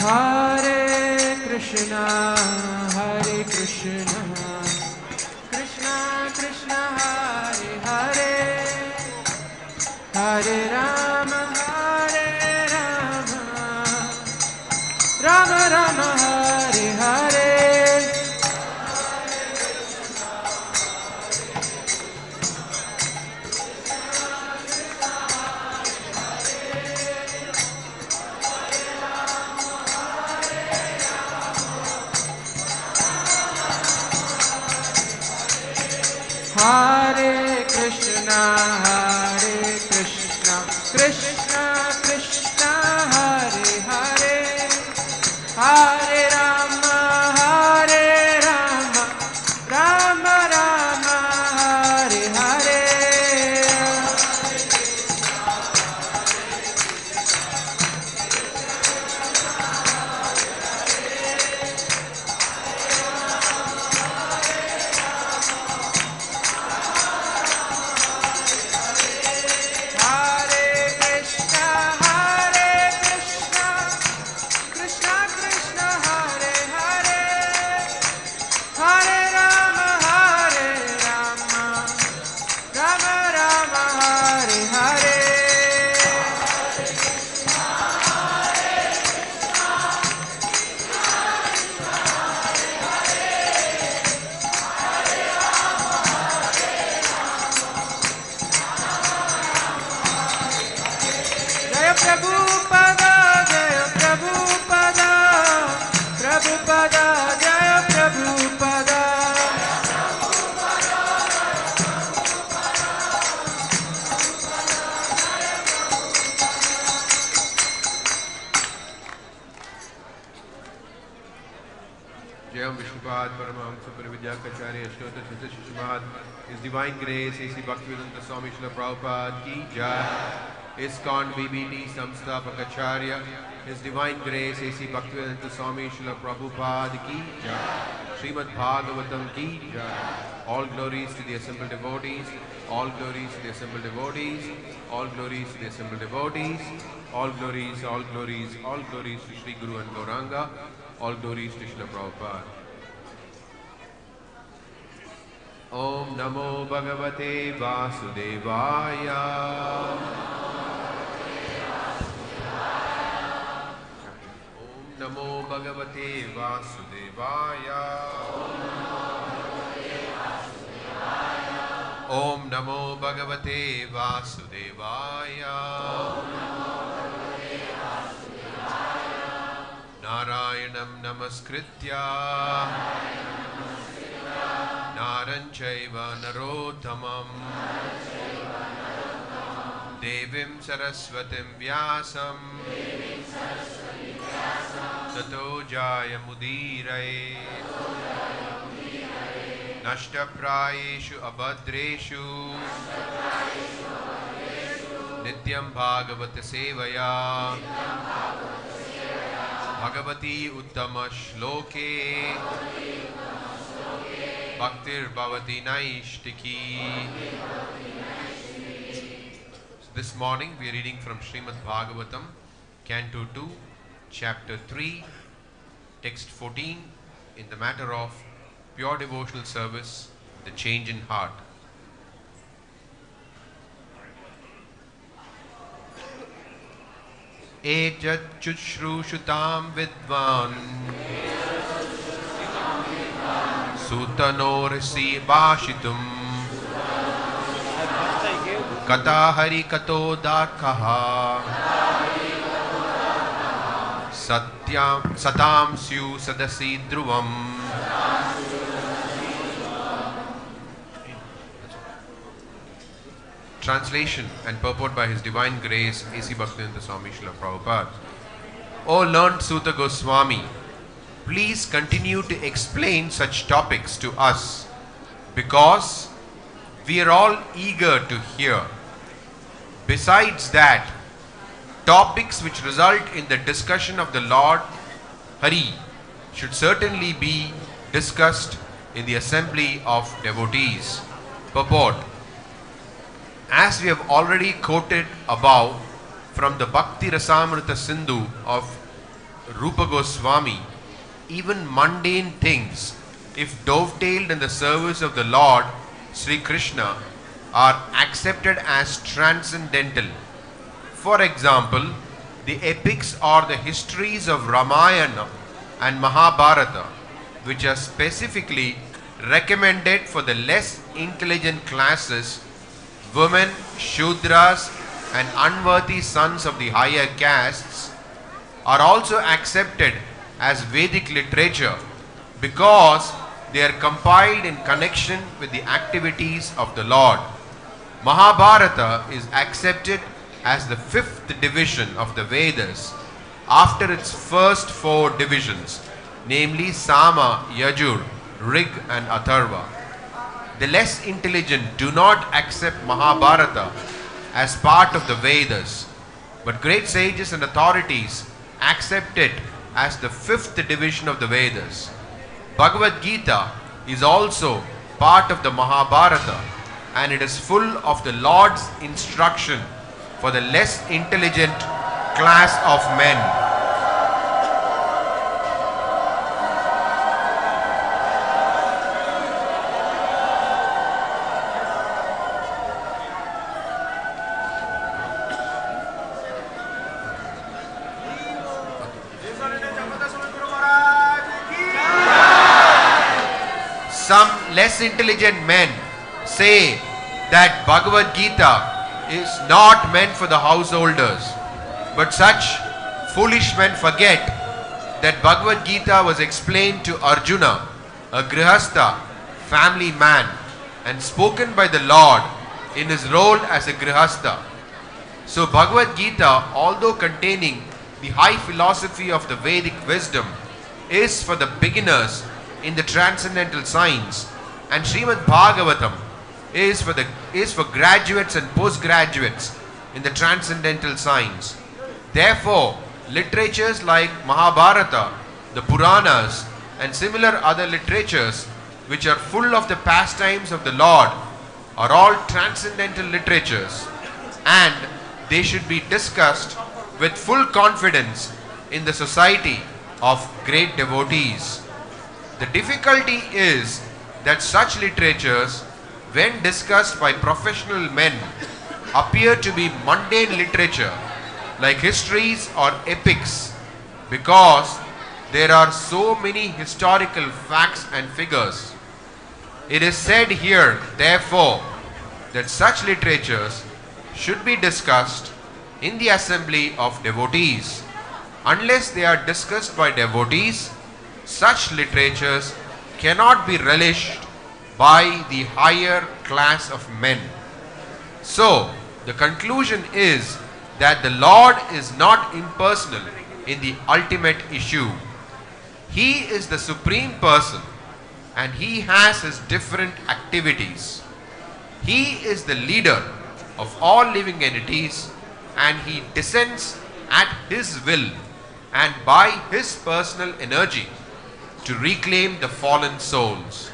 Hare Krishna, Krishna Krishna, Hare Hare, Hare Rama, Rama Rama, Hare Hare. Hare Krishna, Krishna Krishna, Hare Hare, Hare Rama, Rama Rama, Hare Hare. His Divine Grace, A.C. Bhaktivedanta Swami Srila Prabhupada ki Jai. ISKCON BBT Samstapakacharya, His Divine Grace, A.C. Bhaktivedanta Swami Srila Prabhupada ki Jai. Srimad Bhagavatam ki Jai. All glories to the assembled devotees, all glories to the assembled devotees, all glories to the assembled devotees, all glories, all glories, all glories to Sri Guru and Gauranga, all glories to Srila Prabhupada. Om Namo Bhagavate Vasudevaya. Om Namo Bhagavate Vasudevaya. Om Namo Bhagavate Vasudevaya. Narayanam Namaskritya Naranchaiva Narottamam Devim Saraswatim Vyasam Tato Jaya Mudiraye Nashta Prayeshu Abhadreshu Nityam Bhagavata Sevaya Bhagavati Uttama Shloke Bhaktir Bhavati Naishtiki. This morning we are reading from Srimad Bhagavatam, Canto 2, Chapter 3, Text 14, in the matter of pure devotional service, the change in heart. Ejat chushrushutam vidvan Sutanorsi Bashitum Kata Hari Kato Dakaha Satam Syu Sadasi Dhruvam. Translation and purport by His Divine Grace, A.C. Bhaktivedanta Swami Srila Prabhupada. O learned Suta Goswami, please continue to explain such topics to us, because we are all eager to hear. Besides that, topics which result in the discussion of the Lord Hari should certainly be discussed in the assembly of devotees. Purport. As we have already quoted above from the Bhakti Rasamrita Sindhu of Rupa Goswami, even mundane things, if dovetailed in the service of the Lord Sri Krishna, are accepted as transcendental. For example, the epics or the histories of Ramayana and Mahabharata, which are specifically recommended for the less intelligent classes, women, Shudras, and unworthy sons of the higher castes, are also accepted as Vedic literature because they are compiled in connection with the activities of the Lord. Mahabharata is accepted as the fifth division of the Vedas after its first four divisions, namely Sama, Yajur, Rig and Atharva. The less intelligent do not accept Mahabharata as part of the Vedas, but great sages and authorities accept it as the fifth division of the Vedas. Bhagavad Gita is also part of the Mahabharata, and it is full of the Lord's instruction for the less intelligent class of men. Some less intelligent men say that Bhagavad Gita is not meant for the householders, but such foolish men forget that Bhagavad Gita was explained to Arjuna, a grihastha, family man, and spoken by the Lord in his role as a grihastha. So Bhagavad Gita, although containing the high philosophy of the Vedic wisdom, is for the beginners in the transcendental science, and Srimad Bhagavatam is for graduates and postgraduates in the transcendental science. Therefore, literatures like Mahabharata, the Puranas, and similar other literatures which are full of the pastimes of the Lord are all transcendental literatures, and they should be discussed with full confidence in the society of great devotees. The difficulty is that such literatures, when discussed by professional men, appear to be mundane literature like histories or epics, because there are so many historical facts and figures. It is said here, therefore, that such literatures should be discussed in the assembly of devotees. Unless they are discussed by devotees, such literatures cannot be relished by the higher class of men. So, the conclusion is that the Lord is not impersonal in the ultimate issue. He is the supreme person, and he has his different activities. He is the leader of all living entities, and he descends at his will and by his personal energy to reclaim the fallen souls.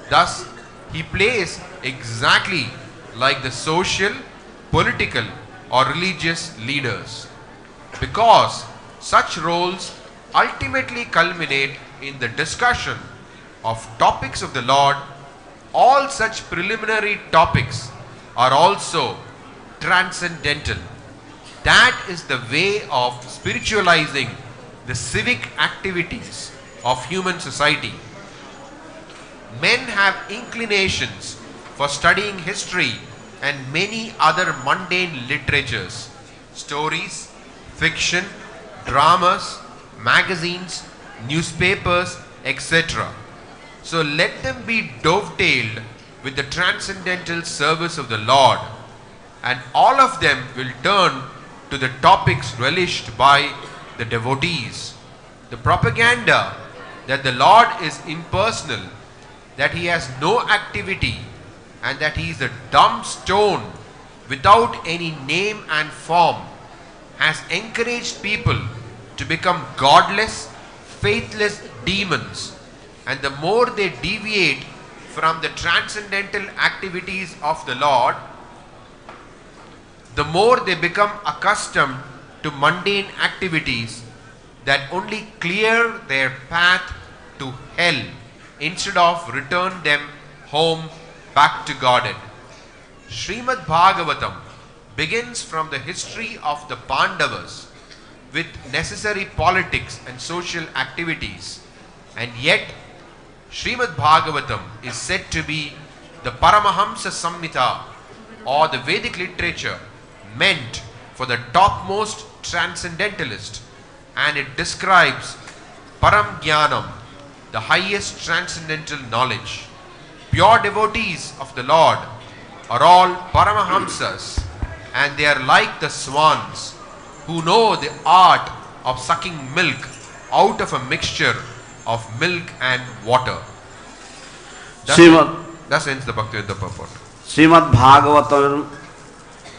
Thus, he plays exactly like the social, political or religious leaders, because such roles ultimately culminate in the discussion of topics of the Lord. All such preliminary topics are also transcendental. That is the way of spiritualizing the civic activities of human society. Men have inclinations for studying history and many other mundane literatures, stories, fiction, dramas, magazines, newspapers, etc. So let them be dovetailed with the transcendental service of the Lord, and all of them will turn to the topics relished by the devotees. The propaganda that the Lord is impersonal, that he has no activity, and that he is a dumb stone without any name and form, has encouraged people to become godless, faithless demons. And the more they deviate from the transcendental activities of the Lord, the more they become accustomed to mundane activities, that only clear their path to hell instead of return them home back to Godhead. Srimad Bhagavatam begins from the history of the Pandavas with necessary politics and social activities, and yet Srimad Bhagavatam is said to be the Paramahamsa Samhita, or the Vedic literature meant for the topmost transcendentalist, and it describes Param Jnanam, the highest transcendental knowledge. Pure devotees of the Lord are all Paramahamsas, and they are like the swans who know the art of sucking milk out of a mixture of milk and water. Thus ends the Bhaktivedanta purport. Shrimad ভাগবতের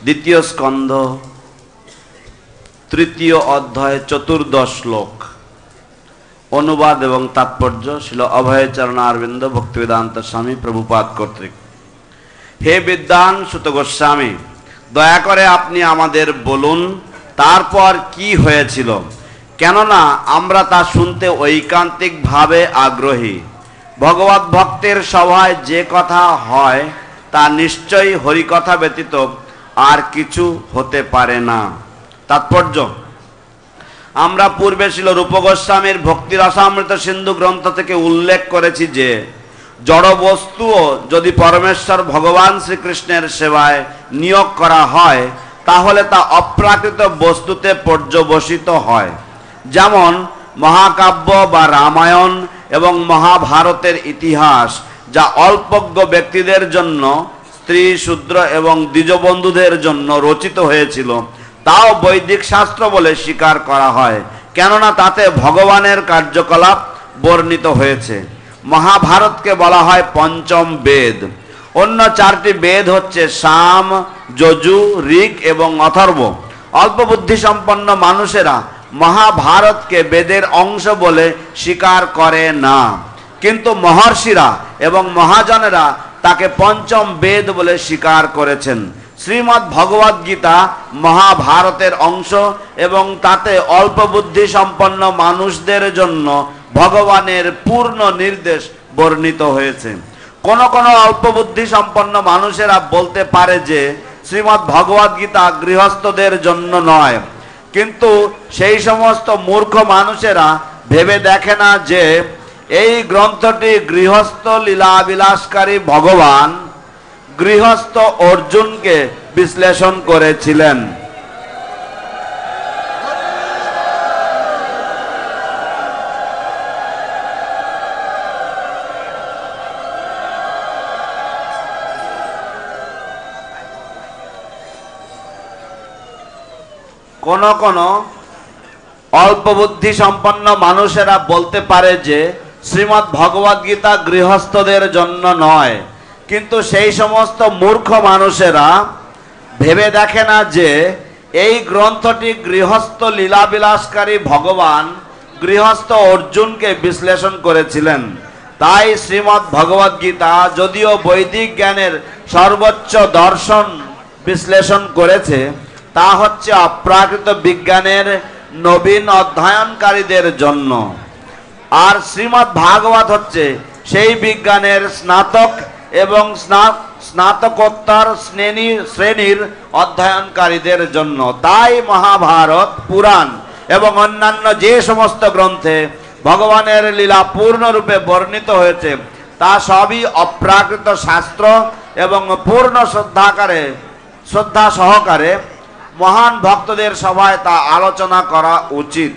দ্বিতীয় স্কন্ধ তৃতীয় অধ্যায় 14 শ্লোক। অনুবাদ এবং তাৎপর্য শ্রীল অভয়চরণ অরবিন্দ ভক্তিবেদান্ত স্বামী প্রভুপাদ কর্তৃক। হে বিদ্বান সুত গোস্বামী, দয়া করে আপনি আমাদের বলুন তারপর কি হয়েছিল, কেননা আমরা তা শুনতে ঐকান্তিকভাবে আগ্রহী। ভগবত ভক্তের সভায় যে কথা হয় তা নিশ্চয়ই হরিকথা ব্যতীত আর কিছু হতে পারে না। তাৎপর্য: আমরা পূর্বে ছিল রূপ গোস্বামীর ভক্তি রসামৃত সিন্ধু গ্রন্থ থেকে উল্লেখ করেছি যে জড় বস্তুও যদি পরমেশ্বর ভগবান শ্রীকৃষ্ণের সেবায় নিয়োগ করা হয় তাহলে তা অপ্রাকৃত বস্তুতে পর্যবসিত হয়। যেমন মহাকাব্য বা রামায়ণ এবং মহাভারতের ইতিহাস, যা অল্পজ্ঞ ব্যক্তিদের জন্য, স্ত্রী, শূদ্র এবং দ্বিজবন্ধুদের জন্য রচিত হয়েছিল, তাও বৈদিক শাস্ত্র বলে স্বীকার করা হয়, কেননা তাতে ভগবানের কার্যকলাপ বর্ণিত হয়েছে। মহাভারতকে বলা হয় পঞ্চম বেদ। অন্য চারটি বেদ হচ্ছে সাম, যজু, ঋক এবং অথর্ব। অল্প বুদ্ধি সম্পন্ন মানুষেরা মহাভারতকে বেদের অংশ বলে স্বীকার করে না, কিন্তু মহর্ষিরা এবং মহাজনেরা তাকে পঞ্চম বেদ বলে স্বীকার করেছেন। শ্রীমদ্ ভগবদ গীতা মহাভারতের অংশ এবং তাতে অল্প বুদ্ধি সম্পন্ন মানুষদের জন্য ভগবানের পূর্ণ নির্দেশ বর্ণিত হয়েছে। কোন কোন অল্প বুদ্ধি সম্পন্ন মানুষেরা বলতে পারে যে শ্রীমদ্ ভগবদ গীতা গৃহস্থদের জন্য নয়, কিন্তু সেই সমস্ত মূর্খ মানুষেরা ভেবে দেখে না যে এই গ্রন্থটি গৃহস্থ লীলাবিলাসকারী ভগবান গৃহস্থ অর্জুনকে বিশ্লেষণ করেছিলেন। কোন কোন অল্প বুদ্ধি সম্পন্ন মানুষেরা বলতে পারে যে শ্রীমদ্ ভগবদ গীতা গৃহস্থদের জন্য নয়, কিন্তু সেই সমস্ত মূর্খ মানুষেরা ভেবে দেখে না যে এই গ্রন্থটি গৃহস্থ লীলাবিলাসকারী ভগবান গৃহস্থ অর্জুনকে বিশ্লেষণ করেছিলেন। তাই শ্রীমদ্ ভগবদ গীতা যদিও বৈদিক জ্ঞানের সর্বোচ্চ দর্শন বিশ্লেষণ করেছে, তা হচ্ছে অপ্রাকৃত বিজ্ঞানের নবীন অধ্যয়নকারীদের জন্য, আর শ্রীমদ্ ভাগবত হচ্ছে সেই বিজ্ঞানের স্নাতক এবং স্নাতকোত্তর শ্রেণীর অধ্যয়নকারীদের জন্য। তাই মহাভারত, পুরাণ এবং অন্যান্য যে সমস্ত গ্রন্থে ভগবানের লীলা পূর্ণরূপে বর্ণিত হয়েছে তা সবই অপ্রাকৃত শাস্ত্র এবং পূর্ণ শ্রদ্ধা সহকারে মহান ভক্তদের সভায় তা আলোচনা করা উচিত।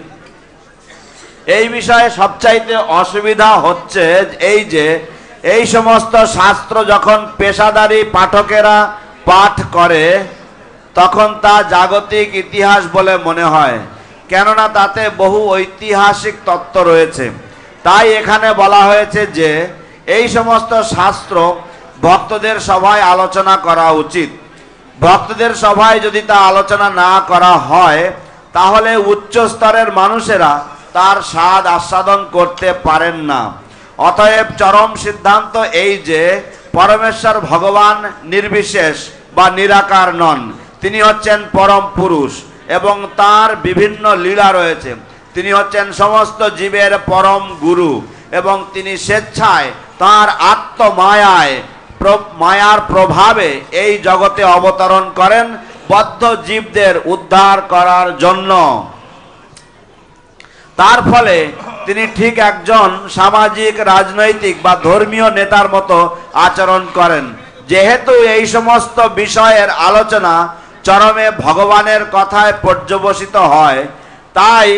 এই বিষয়ে সবচাইতে অসুবিধা হচ্ছে এই যে এই সমস্ত শাস্ত্র যখন পেশাদারী পাঠকেরা পাঠ করে তখন তা জাগতিক ইতিহাস বলে মনে হয়, কেননা তাতে বহু ঐতিহাসিক তত্ত্ব রয়েছে। তাই এখানে বলা হয়েছে যে এই সমস্ত শাস্ত্র ভক্তদের সভায় আলোচনা করা উচিত। ভক্তদের সভায় যদি তা আলোচনা না করা হয় তাহলে উচ্চ স্তরের মানুষেরা তার স্বাদ আস্বাদন করতে পারেন না। অতএব চরম সিদ্ধান্ত এই যে পরমেশ্বর ভগবান নির্বিশেষ বা নিরাকার নন, তিনি হচ্ছেন পরম পুরুষ এবং তার বিভিন্ন লীলা রয়েছে। তিনি হচ্ছেন সমস্ত জীবের পরম গুরু এবং তিনি স্বেচ্ছায় তাঁর মায়ার প্রভাবে এই জগতে অবতরণ করেন বদ্ধ জীবদের উদ্ধার করার জন্য। তার ফলে তিনি ঠিক একজন সামাজিক, রাজনৈতিক বা ধর্মীয় নেতার মতো আচরণ করেন। যেহেতু এই সমস্ত বিষয়ের আলোচনা চরমে ভগবানের কথায় পর্যবসিত হয়, তাই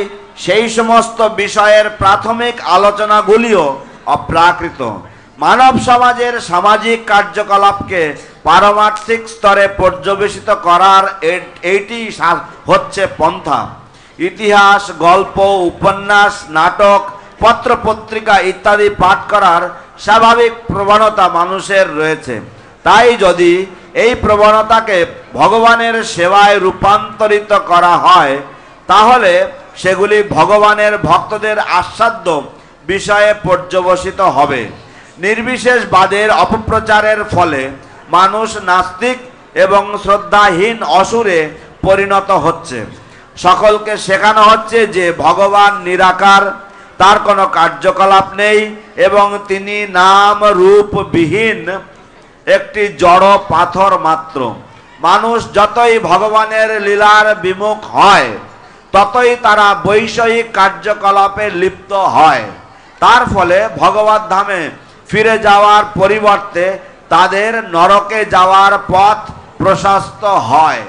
সেই সমস্ত বিষয়ের প্রাথমিক আলোচনাগুলিও অপ্রাকৃত। মানব সমাজের সামাজিক কার্যকলাপকে পারমার্থিক স্তরে পর্যবেসিত করার এইটি হচ্ছে পন্থা। ইতিহাস, গল্প, উপন্যাস, নাটক, পত্রপত্রিকা ইত্যাদি পাঠ করার স্বাভাবিক প্রবণতা মানুষের রয়েছে। তাই যদি এই প্রবণতাকে ভগবানের সেবায় রূপান্তরিত করা হয়, তাহলে সেগুলি ভগবানের ভক্তদের আস্বাদ্য বিষয়ে পর্যবসিত হবে। নির্বিশেষবাদের অপপ্রচারের ফলে মানুষ নাস্তিক এবং শ্রদ্ধাহীন অসুরে পরিণত হচ্ছে। সকলকে শেখানো হচ্ছে যে ভগবান নিরাকার, তার কোনো কার্যকলাপ নেই এবং তিনি নাম রূপবিহীন একটি জড় পাথর মাত্র। মানুষ যতই ভগবানের লীলার বিমুখ হয়, ততই তারা বৈষয়িক কার্যকলাপে লিপ্ত হয়। তার ফলে ভগবত ধামে ফিরে যাওয়ার পরিবর্তে তাদের নরকে যাওয়ার পথ প্রশস্ত হয়।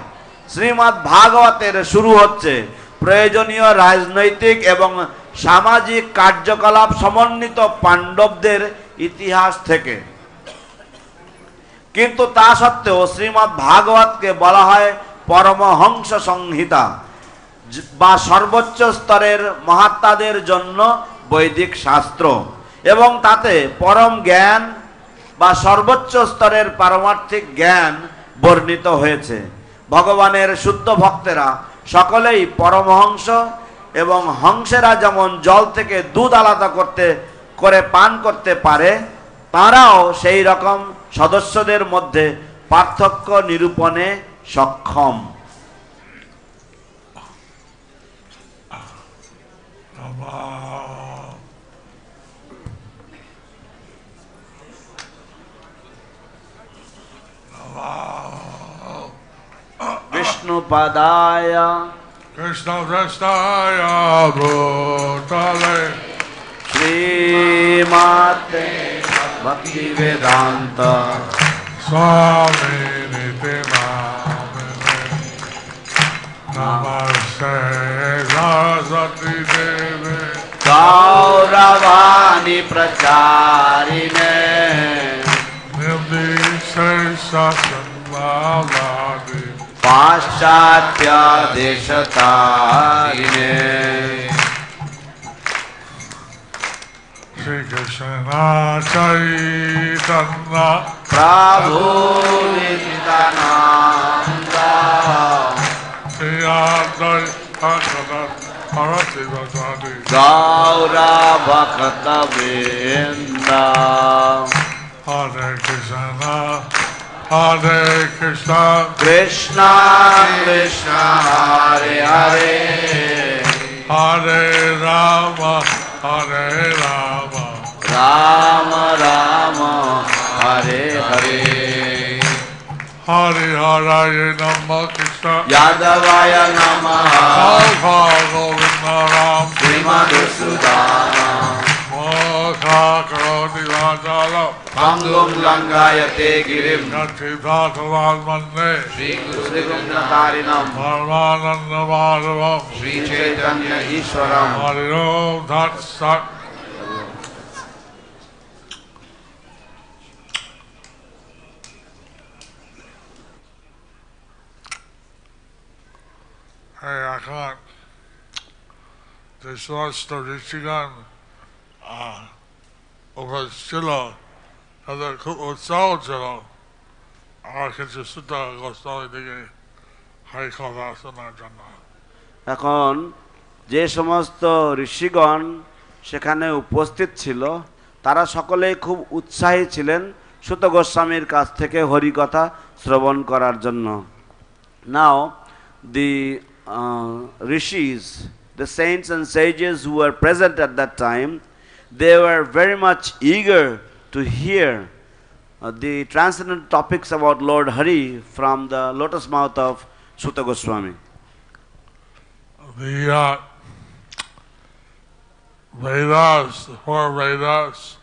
শ্রীমদ্ ভাগবতের শুরু হচ্ছে প্রয়োজনীয় রাজনৈতিক এবং সামাজিক কার্যকলাপ সমন্বিত পাণ্ডবদের ইতিহাস থেকে। কিন্তু তা সত্ত্বেও শ্রীমদ্ ভাগবতকে বলা হয় পরমহংস সংহিতা বা সর্বোচ্চ স্তরের মহাত্মাদের জন্য বৈদিক শাস্ত্র, এবং তাতে পরম জ্ঞান বা সর্বোচ্চ স্তরের পারমার্থিক জ্ঞান বর্ণিত হয়েছে। ভগবানের শুদ্ধ ভক্তেরা সকলেই পরমহংস, এবং হংসেরা যেমন জল থেকে দুধ আলাদা করে পান করতে পারে, তারাও সেই রকম সদস্যদের মধ্যে পার্থক্য নিরূপণে সক্ষম। বিষ্ণুপদায় কৃষ্ণভ্রষ্টায় ভূতলে শ্রীমতে ভক্তি বেদান্ত স্বামী নিতে নামিনে নমস্তে সরস্বতী দেবে গৌরবাণী প্রচারিণে নির্বিশেষসম্ভাবাদি পাশ্চাত্য দেশতারিণে শ্রীকৃষ্ণ চৈতন্য প্রভু নিত্যানন্দ শ্রী অদ্বৈত ভরতি ভজতি গৌর ভক্তবৃন্দ। হরে কৃষ্ণ হরে কৃষ্ণ কৃষ্ণ কৃষ্ণ হরে হরে হরে রাম হরে রাম রাম রাম হরে হরে হরি হরায় নম কৃষ্ণ যাদবায় নমঃ গোবিন্দ রাম শ্রীমধুসূদন মোক্ষা করোতি বাচালম পঙ্গুম লঙ্ঘায়তে গিরিম নচিতাথবান মন্যে শ্রীগুণতারিণম পরমানন্দ মাধবম শ্রী চৈতন্য ঈশ্বরম। হরি ওম তৎ সৎ। এখন যে সমস্ত ঋষিগণ উপস্থিত ছিল, তাদের খুব উৎসাহ ছিল আর কিছু সূত্র গোস্বামী থেকে হাই কথা শোনার জন্য। এখন যে সমস্ত ঋষিগণ সেখানে উপস্থিত ছিল, তারা সকলেই খুব উৎসাহী ছিলেন সুত গোস্বামীর কাছ থেকে হরিকথা শ্রবণ করার জন্য। নাও the rishis, the saints and sages who were present at that time, they were very much eager to hear the transcendent topics about Lord Hari from the lotus mouth of Suta Goswami. The Vedas, the four Vedas,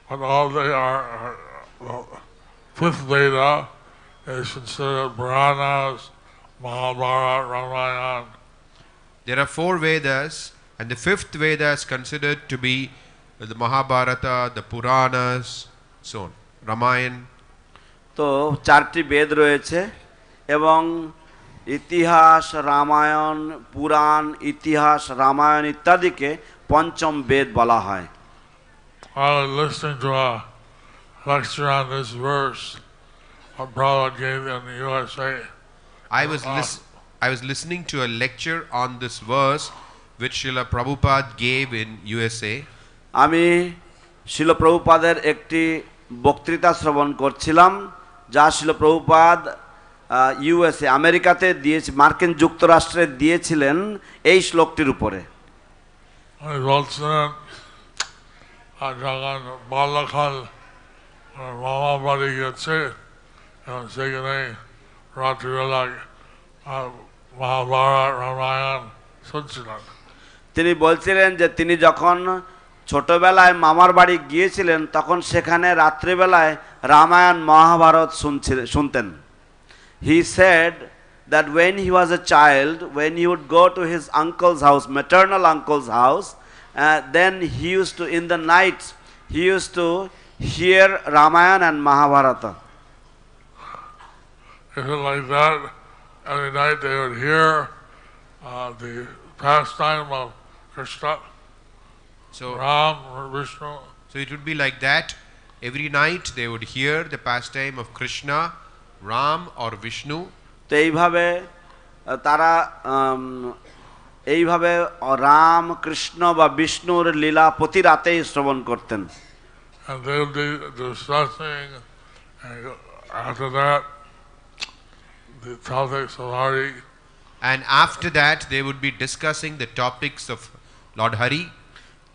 but all they are the fifth Veda is considered Puranas, Mahabharata, Ramayana. There are four Vedas, and the fifth Veda is considered to be the Mahabharata, the Puranas, so on, Ramayana. তো চারটি বেদ রয়েছে এবং ইতিহাস, রামায়ণ, পুরাণ, ইতিহাস, রামায়ণ ইত্যাদিকে পঞ্চম বেদ বলা হয়। I was listening to a lecture on this verse a Prabhupada gave in the USA. I was listening to a lecture on this verse which Srila Prabhupada gave in USA. আমি শিল প্রভুপাদের একটি বক্তৃতা শ্রবণ করছিলাম যা শিল প্রভুপাদ ইউএসএ আমেরিকাতে দিয়েছে, মার্কিন যুক্তরাষ্ট্রে দিয়েছিলেন এই শ্লোকটির উপরে। আমি বলছিলেন যখন বাল্যকাল মামা বাড়ি গেছে এবং সেখানে রাত্রিবেলায় মহাভারত রামায়ণ শুনছিলেন। তিনি বলছিলেন যে তিনি যখন ছোটবেলায় মামার বাড়ি গিয়েছিলেন তখন সেখানে রাত্রিবেলায় রামায়ণ মহাভারত শুনতেন। He said that when he was a child, when he would go to his uncle's house, maternal uncle's house, then he used to, in the nights, he used to hear Ramayana and Mahabharata. Like that, every night they would hear the pastime of Krishna, So Ram or Vishnu. So it would be like that. Every night they would hear the pastime of Krishna, Ram or Vishnu. তো এইভাবে তারা এইভাবে রাম, কৃষ্ণ বা বিষ্ণুর লীলা প্রতি রাতেই শ্রবণ করতেন। And they would be discussing, and after that, the topics of Hari. And after that they would be discussing the topics of Lord Hari.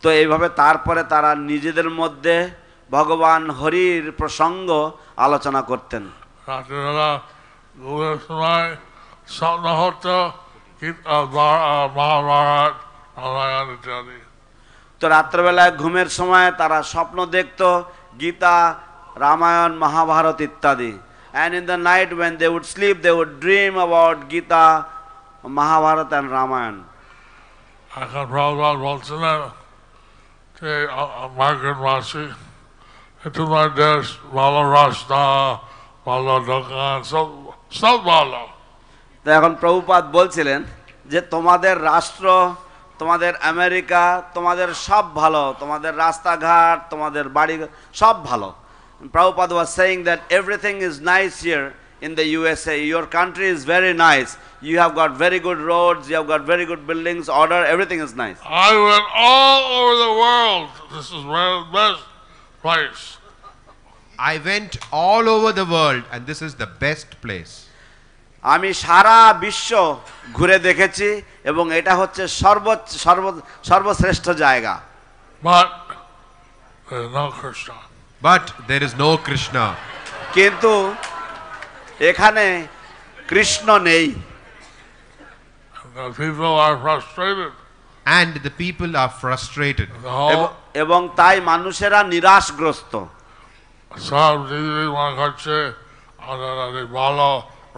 তো এইভাবে তারপরে তারা নিজেদের মধ্যে ভগবান হরির প্রসঙ্গ আলোচনা করতেন। রাত্রিবেলা ঘুমের সময় স্বপ্ন হতো মহাভারত রামায়ণ ইত্যাদি। তো রাত্রেবেলায় ঘুমের সময় তারা স্বপ্ন দেখত গীতা, রামায়ণ, মহাভারত ইত্যাদি। And in the night when they would sleep, they would dream about Gita, Mahabharata and Ramayana. এখন প্রভুপাদ বলছিলেন যে মার্কিন মাসি তোমার দেশ ভালো রাস্তা, ভালো দোকান, সব ভালো। তো এখন প্রভুপাদ বলছিলেন যে তোমাদের রাষ্ট্র, তোমাদের আমেরিকা, তোমাদের সব ভালো, তোমাদের রাস্তাঘাট, তোমাদের বাড়ি সব ভালো। Prabhupada was saying that everything is nice here in the USA. Your country is very nice. You have got very good roads, you have got very good buildings, order, everything is nice. I went all over the world. This is one of the best place. I went all over the world and this is the best place. আমি সারা বিশ্ব ঘুরে দেখেছি এবং এটা হচ্ছে সর্বশ্রেষ্ঠ জায়গা। But there is no Krishna. But there is no Krishna. কিন্তু এখানে কৃষ্ণ নেই। The people are frustrated. And the people are frustrated. এবং তাই মানুষেরা নিরাশগ্রস্ত। সব দিদি মনে করছে ভালো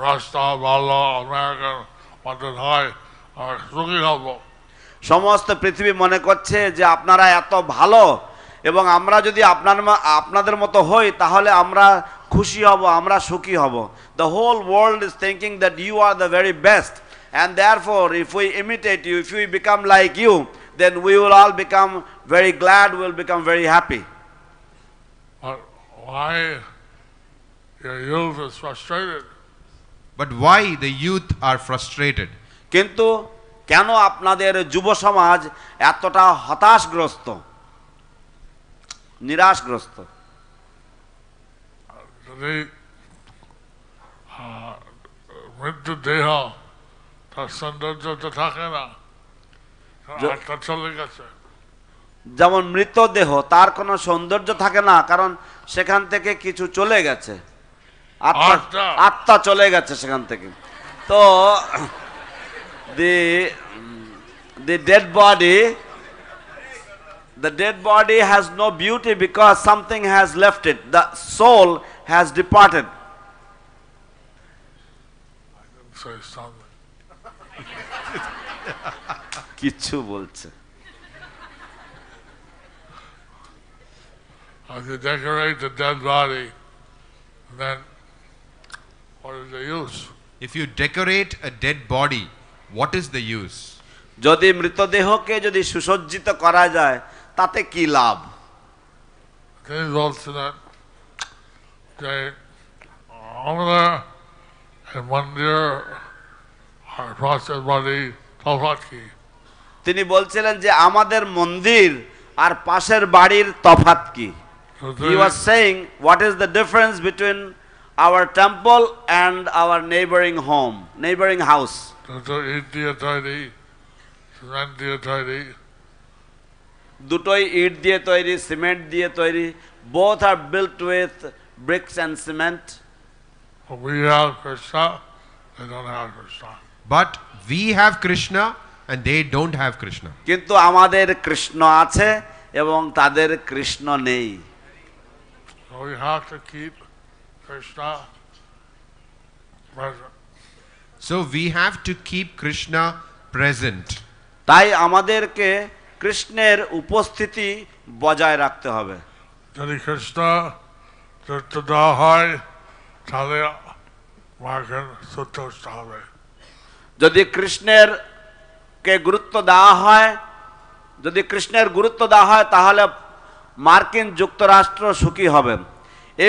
রাস্তা, ভালো আমেরিকান মতন হয় আর সুখী হব। সমস্ত পৃথিবী মনে করছে যে আপনারা এত ভালো এবং আমরা যদি আপনাদের মতো হই তাহলে আমরা খুশি হব, আমরা সুখী হব। The whole world is thinking that you are the very best, and therefore if we imitate you, if we become like you, then we will all become very glad, we will become very happy. But why your youth is frustrated? But why the youth are frustrated? কিন্তু কেন আপনাদের যুব সমাজ এতটা হতাশগ্রস্ত, নিরাশগ্রস্ত? মৃত্যু দেহ তার সৌন্দর্য তো থাকে না। আত্মা চলে গেছে। যেমন মৃতদেহ তার কোনো সৌন্দর্য থাকে না, কারণ সেখান থেকে কিছু চলে গেছে, আত্মা চলে গেছে সেখান থেকে। তো the dead body has no beauty because something has left it. The soul has departed. Say something. কিছু বলছে। If you decorate the dead body, then what is the use? If you decorate a dead body, what is the use? যদি মৃতদেহকে যদি সুসজ্জিত করা যায় তাতে কি লাভ? তিনি বলছিলেন যে আমরা মন্দির আর পাশের বাড়ি তফাৎ কি? তিনি বলছিলেন যে আমাদের মন্দির আর পাশের বাড়ির তফাৎ কি? He was saying what is the difference between our temple and our neighboring house? ইট দিয়ে তৈরি, সিমেন্ট দিয়ে তৈরি। দুটোই ইট দিয়ে তৈরি, সিমেন্ট দিয়ে তৈরি। Both are built with bricks and cement. We have Krishna, they don't have Krishna. But we have Krishna and they don't have Krishna. কিন্তু আমাদের কৃষ্ণ আছে এবং তাদের কৃষ্ণ নেই। So we have to keep Krishna present. So we have to keep Krishna present. তাই আমাদেরকে কৃষ্ণের উপস্থিতি বজায় রাখতে হবে। যদি কৃষ্ণ তৃপ্ত দেওয়া হয় তাহলে মাকে সন্তুষ্ট হবে। যদি কৃষ্ণের কে গুরুত্ব দেওয়া হয়, যদি কৃষ্ণের গুরুত্ব দেওয়া হয় তাহলে মার্কিন যুক্তরাষ্ট্র সুখী হবে।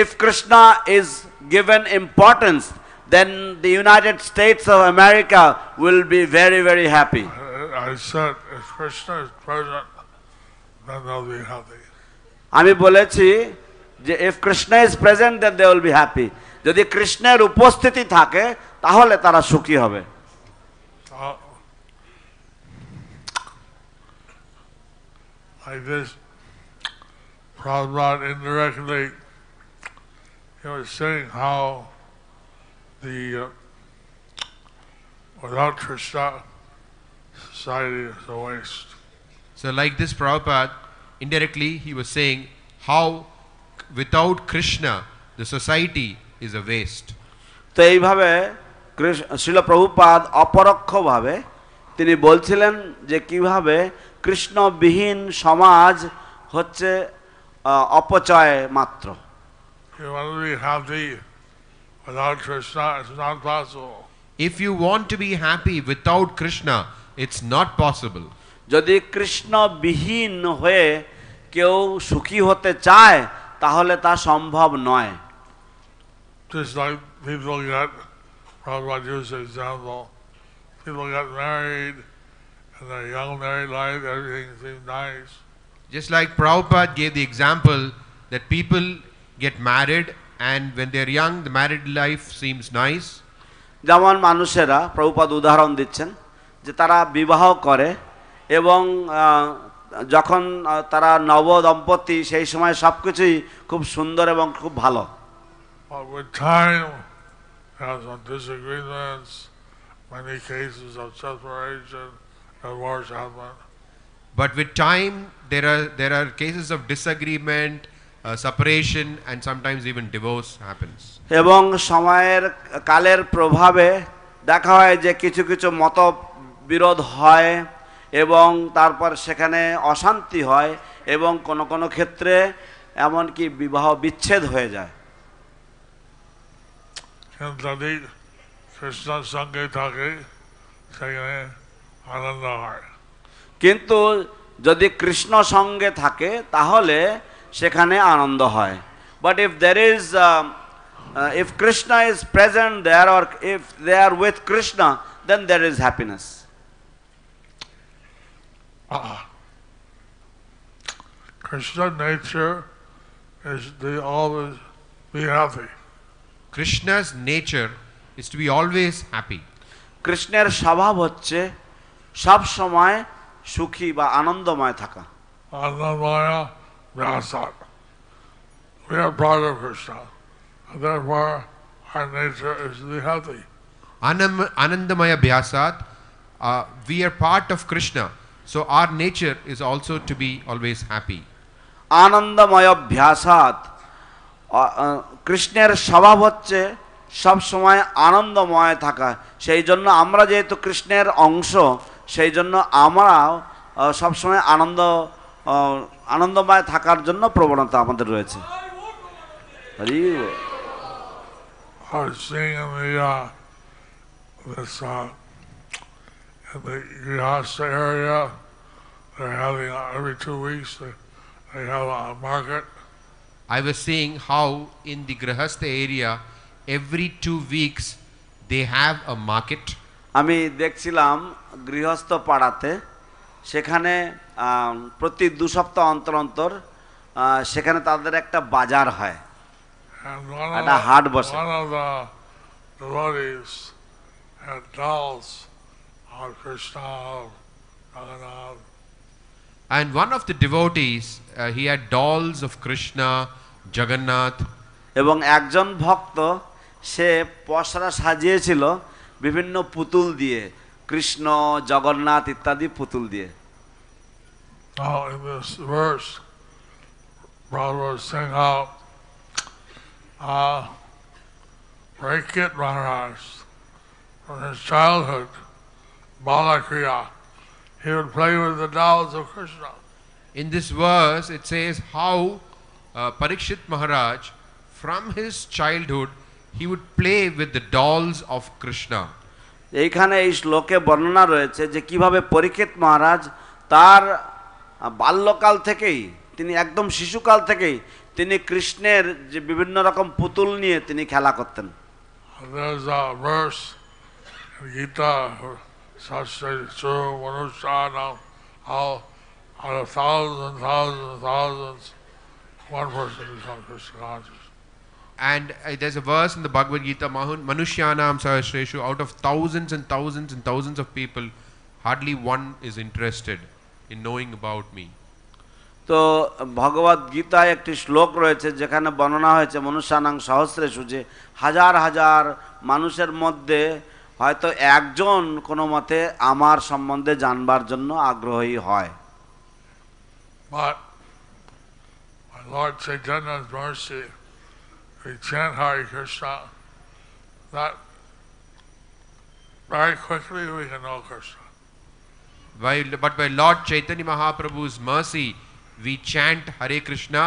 If Krishna is given importance, then the United States of America will be very, very happy. I said if Krishna is present, then they'll be happy. আমি বলেছি যে if Krishna is present, then they will be happy. যদি কৃষ্ণের উপস্থিতি থাকে তাহলে তারা সুখী হবে। Like this, Prabhupada indirectly, he was saying how the without Krishna, society is a waste. So like this Prabhupada, indirectly he was saying how without Krishna the society is a waste. তো এইভাবে শ্রীল প্রভুপাদ অপরোক্ষভাবে তিনি বলছিলেন যে কিভাবে কৃষ্ণবিহীন সমাজ হচ্ছে অপচয় মাত্র। You want to be happy without Krishna, it's not possible. If you want to be happy without Krishna, it's not possible. যদি কৃষ্ণবিহীন হয়ে কেউ সুখী হতে চায় তাহলে তা সম্ভব নয়। Just like people get, Prabhupada used an example, people get married and their young married life, everything seems nice. Just like Prabhupada gave the example that people get married and when they're young the married life seems nice. যেমন মানুষেরা, প্রভুপাদ উদাহরণ দিচ্ছেন যে তারা বিবাহ করে এবং যখন তারা নবদম্পতি সেই সময় সবকিছুই খুব সুন্দর এবং খুব ভালো। But with time, there are some disagreements, many cases of separation, divorce happen. But with time there are cases of disagreement, separation and sometimes even divorce happens. এবং সময়ের কালের প্রভাবে দেখা হয় যে কিছু কিছু মতবিরোধ হয় এবং তারপর সেখানে অশান্তি হয় এবং কোনো কোনো ক্ষেত্রে এমনকি বিবাহ বিচ্ছেদ হয়ে যায়। যদি কৃষ্ণের সঙ্গে থাকে সেখানে আনন্দ হয়। কিন্তু যদি কৃষ্ণ সঙ্গে থাকে তাহলে সেখানে আনন্দ হয়। But if there is if Krishna is present there or if they are with Krishna, then there is happiness. Krishna's nature is to always be happy. Krishna's nature is to be always happy. কৃষ্ণের স্বভাব হচ্ছে সব সময় সুখী বা আনন্দময় থাকা। Anandamaya Vyasat. We are part of Krishna, and therefore our nature is to be healthy. Anandamaya Bhyasat, we are part of Krishna, so our nature is also to be always happy. আনন্দময় অভ্যাসাত, কৃষ্ণের স্বভাব হচ্ছে সব সময় আনন্দময় থাকা। সেই জন্য আমরা যেহেতু কৃষ্ণের অংশ, সেই জন্য আমরা সবসময় আনন্দময় থাকার জন্য প্রবণতা আমাদের রয়েছে। I was seeing in the Grihastha area, they're having every 2 weeks they have a market. I was seeing how in the Grihastha area every 2 weeks they have a market. আমি দেখছিলাম গৃহস্থ পাড়াতে, সেখানে প্রতি 2 সপ্তাহ অন্তর অন্তর সেখানে তাদের একটা বাজার হয়, একটা হাট বসে। One of the devotees had dolls of Krishna, Jagannath. And one of the devotees, he had dolls of Krishna, Jagannath. এবং একজন ভক্ত সে পসরা সাজিয়েছিল বিভিন্ন পুতুল দিয়ে, কৃষ্ণ, জগন্নাথ ইত্যাদি পুতুল দিয়ে। Now in this verse, Prabhupada was saying how Prakrit Maharaj, from his childhood, Balakriya, he would play with the dolls of Krishna. In this verse it says how Parikshit Maharaj from his childhood he would play with the dolls of Krishna. এইখানে এই শ্লোকে বর্ণনা রয়েছে যে কিভাবে পরীক্ষিত মহারাজ তার বাল্যকাল থেকেই, তিনি একদম শিশুকাল থেকেই তিনি কৃষ্ণের যে বিভিন্ন রকম পুতুল নিয়ে তিনি খেলা করতেন। There's a verse in Gita, how out of thousands, one person becomes Krishna conscious. And there's a verse in the Bhagavad Gita, Manushyanam Sahasreshu, out of thousands and thousands and thousands of people, hardly one is interested in knowing about me. তো ভগবদ গীতায় একটি শ্লোক রয়েছে যেখানে বর্ণনা হয়েছে মনুষ্যানাং সহস্রেষু, যে হাজার হাজার মানুষের মধ্যে হয়তো একজন কোনো মতে আমার সম্বন্ধে জানবার জন্য আগ্রহী হয়। But my Lord Chaitanya's mercy, we chant Hare Krishna, that very quickly we can know Krishna. But by Lord Chaitanya Mahaprabhu's mercy, we chant Hare Krishna,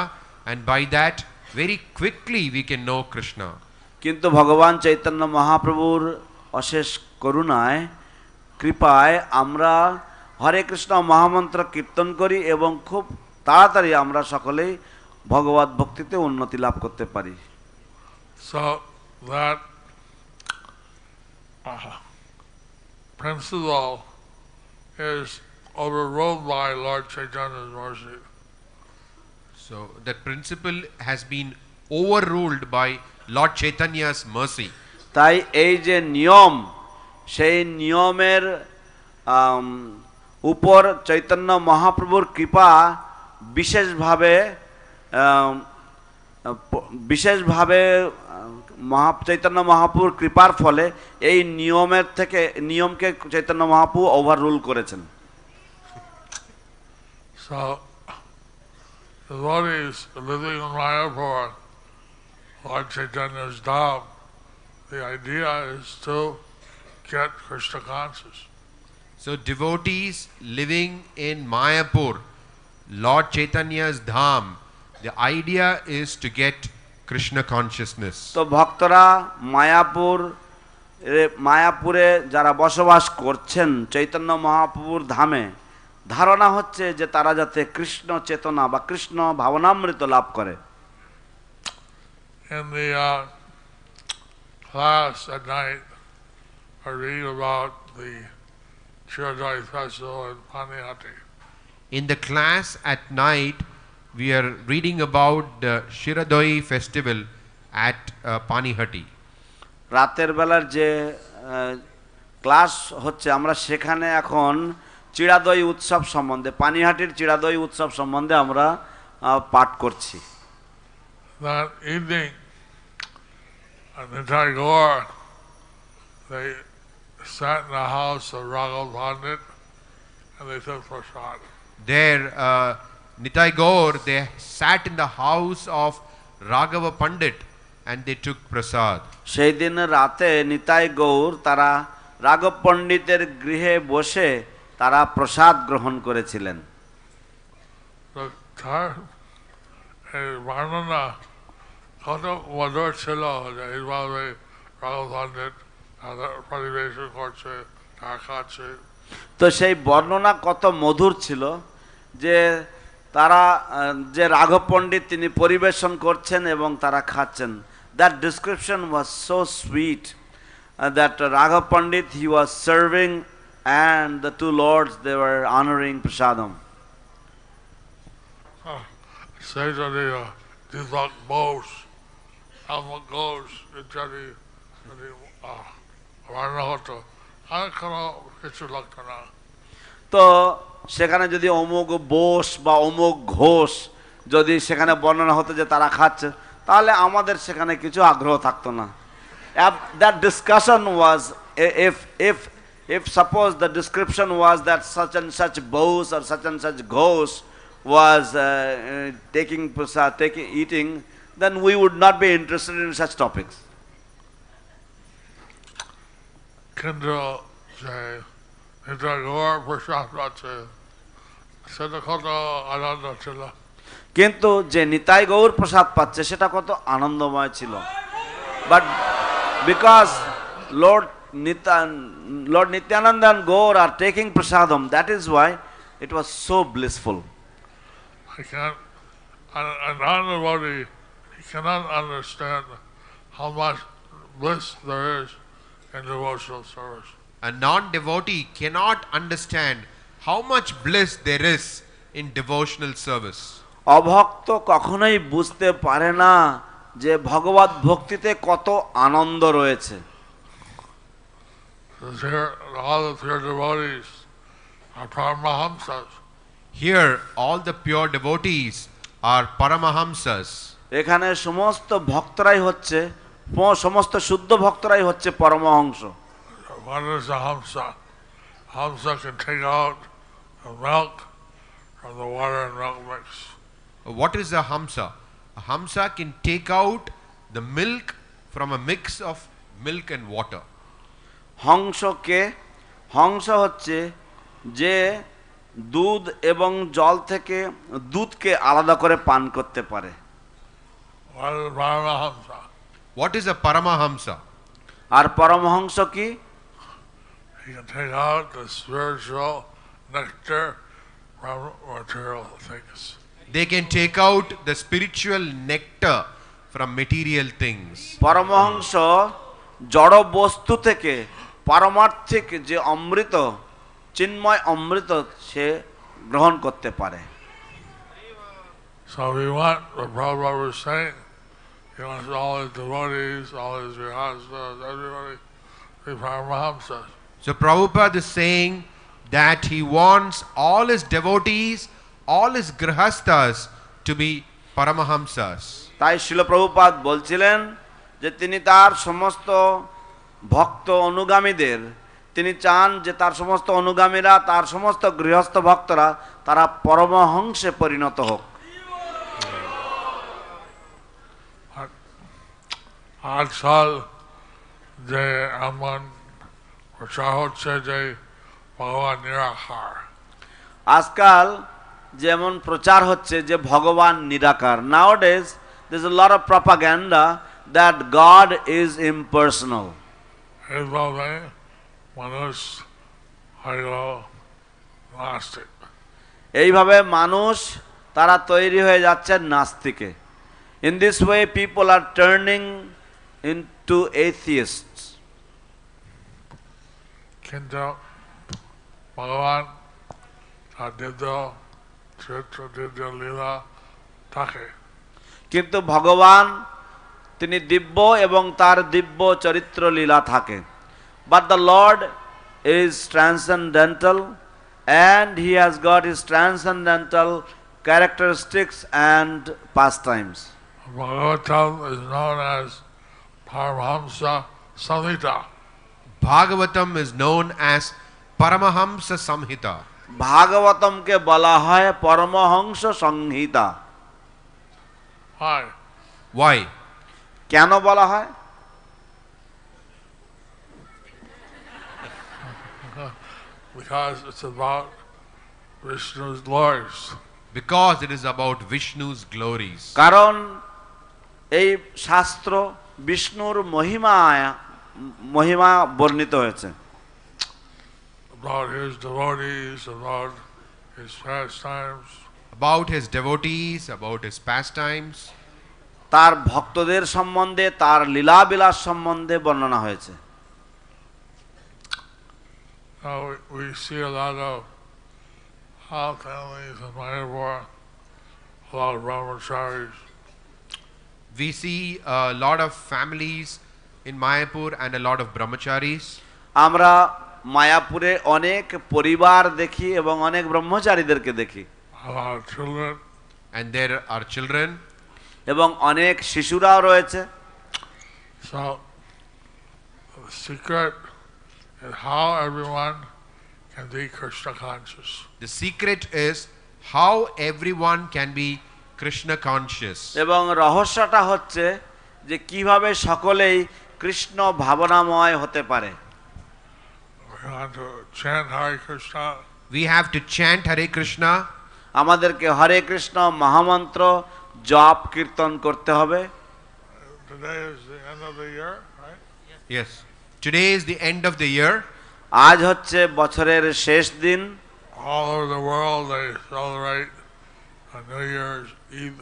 and by that very quickly we can know Krishna. কিন্তু ভগবান চৈতন্য মহাপ্রভুর অশেষ করুণায়, কৃপায় আমরা হরে কৃষ্ণ মহামন্ত্র কীর্তন করি এবং খুব তাড়াতাড়ি আমরা সকলেই ভগবত ভক্তিতে উন্নতি লাভ করতে পারি। So that principle is overruled by Lord Chaitanya's mercy. So that principle has been overruled by Lord Chaitanya's mercy. তাই এই যে নিয়ম, সেই নিয়মের উপর চৈতন্য মহাপ্রভুর কৃপা বিশেষভাবে চৈতন্য মহাপ্রভুর কৃপার ফলে এই নিয়মকে চৈতন্য মহাপ্রভু ওভাররুল করেছেন। So the devotees living in Mayapur, Lord Chaitanya's dham, the idea is to get Krishna conscious. So devotees living in Mayapur, Lord Chaitanya's dham, the idea is to get Krishna consciousness. তো ভক্তরা মায়াপুরে যারা বসবাস করছেন চৈতন্য মহাপ্রভুর ধামে, ধারণা হচ্ছে যে তারা যাতে কৃষ্ণ চেতনা বা কৃষ্ণ ভাবনামৃত লাভ করে। In the class at night, I read about the Shiradai festival in Panihati. In the class at night, we are reading about the Shiradoi festival at Panihati. রাতের বেলার যে ক্লাস হচ্ছে, আমরা সেখানে এখন চিড়াদই উৎসব সম্বন্ধে, পানিহাটির চিড়াদই উৎসব সম্বন্ধে আমরা পাঠ করছি। That evening, at Nitai Gaur, they sat in the house of Raghav Pandit and they took prasad. There, Nitai Gaur, they sat in the house of Raghava Pandit and they took prasad. সেই দিন রাতে নিতাই গৌর তারা রাঘব পণ্ডিতের গৃহে বসে তারা প্রসাদ গ্রহণ করেছিলেন। বর্ণনা কত মধুর ছিল, এইভাবে রাঘব পণ্ডিত পরিবেশন করছে, খাচ্ছে। তো সেই বর্ণনা কত মধুর ছিল যে তারা যে রাঘব পণ্ডিত তিনি পরিবেশন করছেন এবং তারা খাচ্ছেন। That description was so sweet that Raghav Pandit, he was serving and the two lords, they were honoring prasadam. Say to the Deepak Bose, Alma Ghosh, ইত্যাদি রান্না হতো, আর কোনো কিছু লাগতো না। তো সেখানে যদি অমুক বোস বা অমুক ঘোষ যদি সেখানে বর্ণনা হতো যে তারা খাচ্ছে, তাহলে আমাদের সেখানে কিছু আগ্রহ থাকতো না। That discussion was, if suppose the description was that such and such boss or such and such ghost was eating, then we would not be interested in such topics. কিন্তু যে এটা গোয়ার প্রসাদ আছে সেটা কত আনন্দ ছিল। কিন্তু যে নিতাই গৌর প্রসাদ পাচ্ছে সেটা কত আনন্দময় ছিল। But because Lord Nityananda and Gaur are taking prasadam, that is why it was so blissful. I can't, an non-devotee, he cannot understand how much bliss there is in devotional service. A non-devotee cannot understand how much bliss there is in devotional service. অভক্ত কখনোই বুঝতে পারে না যে ভগবত ভক্তিতে কত আনন্দ রয়েছে। Here, all the pure devotees are Paramahamsas. Here, all the pure devotees are Paramahamsas. এখানে সমস্ত ভক্তরাই হচ্ছে, সমস্ত শুদ্ধ ভক্তরাই হচ্ছে Paramahamsa. What is a Hamsa? Hamsa can take out the milk from the water and milk mix. What is a Hamsa? A Hamsa can take out the milk from a mix of milk and water. হংসকে, Hansa হচ্ছে যে দুধ এবং জল থেকে দুধকে আলাদা করে পান করতে পারে। What is Paramahamsa? What is a Paramahamsa? আর পরমহংস কি? He can take out the spiritual nectar from material things. They can take out the spiritual nectar from material things. Paramahamsa জড় বস্তু থেকে পারমার্থিক যে অমৃত, চিন্ময় অমৃত সে গ্রহণ করতে পারে। So we want, what Prabhupada was saying, he wants all his devotees, all his grihastas, everybody to be Paramahamsas. So Prabhupada is saying that he wants all his devotees, all his grihastas to be Paramahamsas. তাই শিল প্রভুপাদ বলছিলেন যে তিনি তার সমস্ত ভক্ত অনুগামীদের, তিনি চান যে তার সমস্ত অনুগামীরা, তার সমস্ত গৃহস্থ ভক্তরা তারা পরমহংসে পরিণত হোক। আজকাল যে এমন প্রচার হচ্ছে যে ভগবান নিরাকার, আজকাল যেমন প্রচার হচ্ছে যে ভগবান নিরাকার। Nowadays there is a lot of propaganda that God is impersonal. এইভাবে মানুষ হইল নাস্তিক। এইভাবে মানুষ তারা তৈরি হয়ে যাচ্ছে নাস্তিকে। In this way people are turning into atheists. কিন্তু ভগবান তার দিব্য চরিত্র, দিব্য লীলা থাকে। কিন্তু ভগবান তিনি দিব্য এবং তার দিব্য চরিত্র লীলা থাকে। But the Lord is transcendental and he has got his transcendental characteristics and pastimes. Bhagavatam is known as Paramahamsa Samhita. Bhagavatam is known as Paramahamsa Samhita. ভাগবতমকে বলা হয় পরমহংস সংহিতা। Why? Why? কেন বলা হয়? Because it's about Vishnu's glories. Because it is about Vishnu's glories. কারণ এই শাস্ত্র বিষ্ণুর মহিমা বর্ণিত হয়েছে। About his devotees, about his pastimes. About his devotees, about his pastimes. তার ভক্তদের সম্বন্ধে, তার লীলাবিলাস সম্বন্ধে বর্ণনা হয়েছে। Now we see a lot of families in Mayapur, a lot of brahmacharis. We see a lot of families in Mayapur and a lot of brahmacharis. আমরা মায়াপুরে অনেক পরিবার দেখি এবং অনেক ব্রহ্মচারীদেরকে দেখি। A lot of children. And there are children. এবং অনেক শিশুরাও রয়েছে। So the secret is how everyone can be Krishna conscious. The secret is how everyone can be Krishna conscious. এবং রহস্যটা হচ্ছে যে কিভাবে সকলেই কৃষ্ণ ভাবনাময় হতে পারে। We want to chant Hare Krishna. We have to chant Hare Krishna. আমাদেরকে হরে কৃষ্ণ মহামন্ত্র জপ কীর্তন করতে হবে। Today is the end of the year, right? Yes. Today is the end of the year. আজ হচ্ছে বছরের শেষ দিন। All over the world they celebrate a New Year's Eve.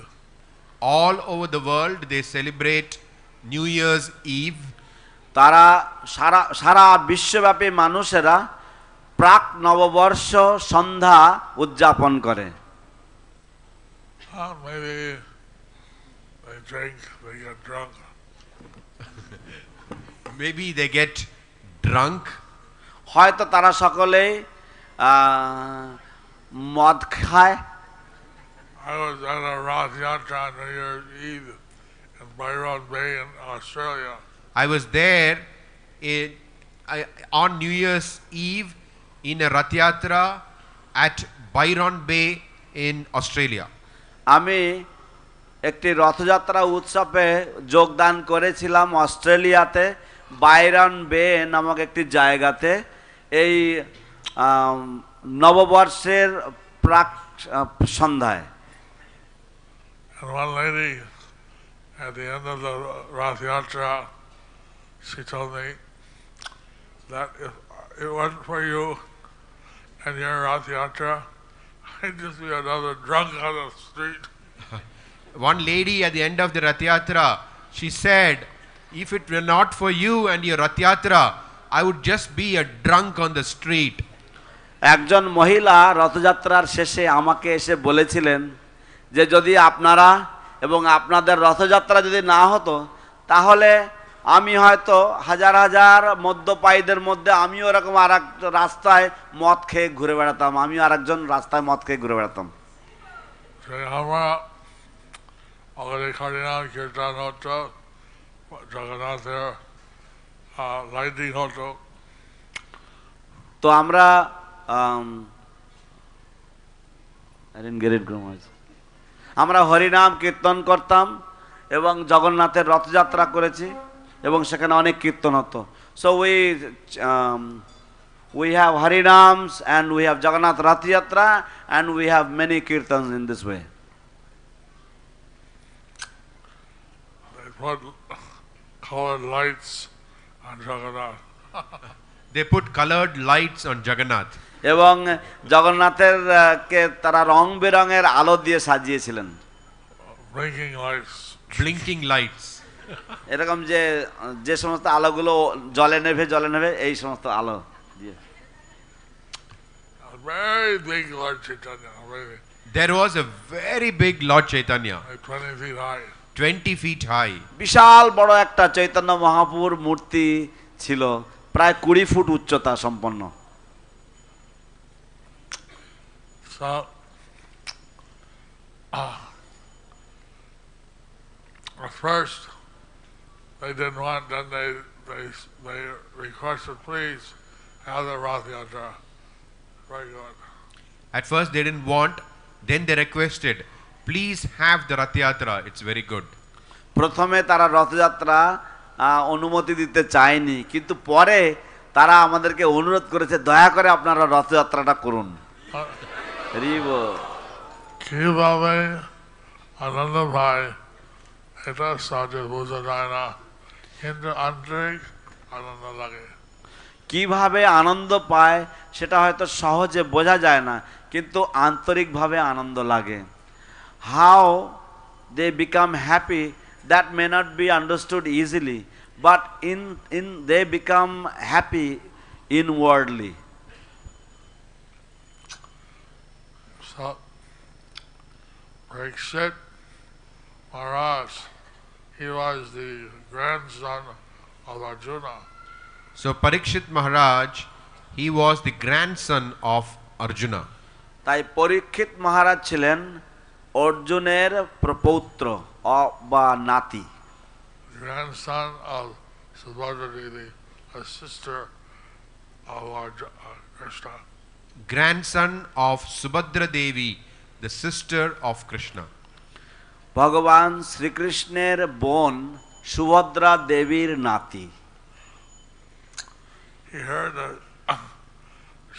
All over the world they celebrate New Year's Eve. তারা সারা বিশ্বব্যাপী মানুষেরা প্রাক নববর্ষ সন্ধ্যা উদযাপন করে। Maybe they drink, they get drunk. Maybe they get drunk. হয়তো তারা সকলেই মদ খায়। I was at a Rath Yatra on New Year's Eve in Byron Bay in Australia. I was there on New Year's Eve in a Rath Yatra at Byron Bay in Australia. আমি একটি রথযাত্রা উৎসবে যোগদান করেছিলাম অস্ট্রেলিয়াতে, Byron বে নামক একটি জায়গাতে। এই নববর্ষের প্রাক সন্ধ্যায়। And one lady at the end of the Rath Yatra, she told me that if it wasn't for you and your Rath Yatra, I'd just be another drunk on the street. One lady at the end of the Rath Yatra, she said, if it were not for you and your Rath Yatra, I would just be a drunk on the street. একজন মহিলা রথযাত্রার শেষে আমাকে এসে বলেছিলেন যে যদি আপনারা এবং আপনাদের রথযাত্রা যদি না হতো তাহলে আমি হয়তো হাজার হাজার মদ্যপায়ীদের মধ্যে আমিও এরকম আর এক রাস্তায় মদ খেয়ে ঘুরে বেড়াতাম, আমিও আর একজন রাস্তায় মদ খেয়ে ঘুরে বেড়াতাম। আমরা আমাদের হরিনাম কীর্তন হতো, জগন্নাথের লাইটিং হতো। তো আমরা আমরা হরিনাম কীর্তন করতাম এবং জগন্নাথের রথযাত্রা করেছি এবং সেখানে অনেক কীর্তন হতো। So we have harinams and we have Jagannath Rath Yatra and we have many kirtans in this way. They put colored lights on Jagannath. They put colored lights on Jagannath. এবং জগন্নাথের কে তারা রং বেরঙের আলো দিয়ে সাজিয়েছিলেন। Blinking lights. Blinking lights. এরকম যে সমস্ত আলোগুলো জ্বলে নেভে এই সমস্ত আলো দিয়ে। Very big Lord Chaitanya. There was a very big Lord Chaitanya. Like 20 feet high. 20 feet high. বিশাল বড় একটা চৈতন্য মহাপুর মূর্তি ছিল, প্রায় 20 ফুট উচ্চতা সম্পন্ন। So, at first, they didn't want, then they requested, please have the Rath Yatra. Very good. At first they didn't want, then they requested, please have the Rath Yatra. It's very good. প্রথমে তারা রথযাত্রা অনুমতি দিতে চায়নি, কিন্তু পরে তারা আমাদেরকে অনুরোধ করেছে দয়া করে আপনারা রথযাত্রাটা করুন। কিভাবে আনন্দ পায় এটা সহজে বোঝা যায় না, কিন্তু আন্তরিক আনন্দ লাগে। কিভাবে আনন্দ পায় সেটা হয়তো সহজে বোঝা যায় না, কিন্তু আন্তরিকভাবে আনন্দ লাগে। How they become happy that may not be understood easily, but in they become happy inwardly. So, Parikshit Maharaj, he was the grandson of Arjuna. So Parikshit Maharaj, he was the grandson of Arjuna. তাই পরীক্ষিত মহারাজ ছিলেন অর্জুনের প্রপৌত্র বা নাতি। Grandson of Subhadra Devi, a sister of Krishna. Grandson of Subhadra Devi, the sister of Krishna. ভগবান শ্রীকৃষ্ণের বোন সুভদ্রা দেবীর নাতি। He heard that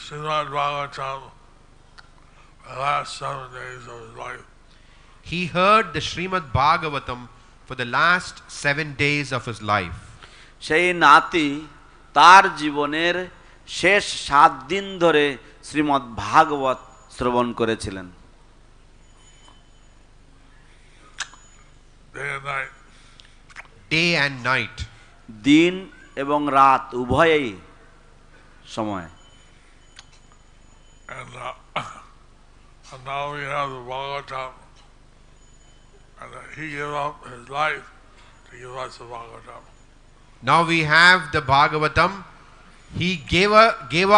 Srimad Bhagavatam the last 7 days of his life. He heard the Srimad Bhagavatam for the last 7 days of his life. সেই নাতি তার জীবনের শেষ 7 দিন ধরে শ্রীমদ্ ভাগবত শ্রবণ করেছিলেন। Day and night. Day and night. দিন এবং রাত উভয়ই সময়। And now we have the Bhagavatam, and he gave up his life to give us the Bhagavatam. Now we have the Bhagavatam. He gave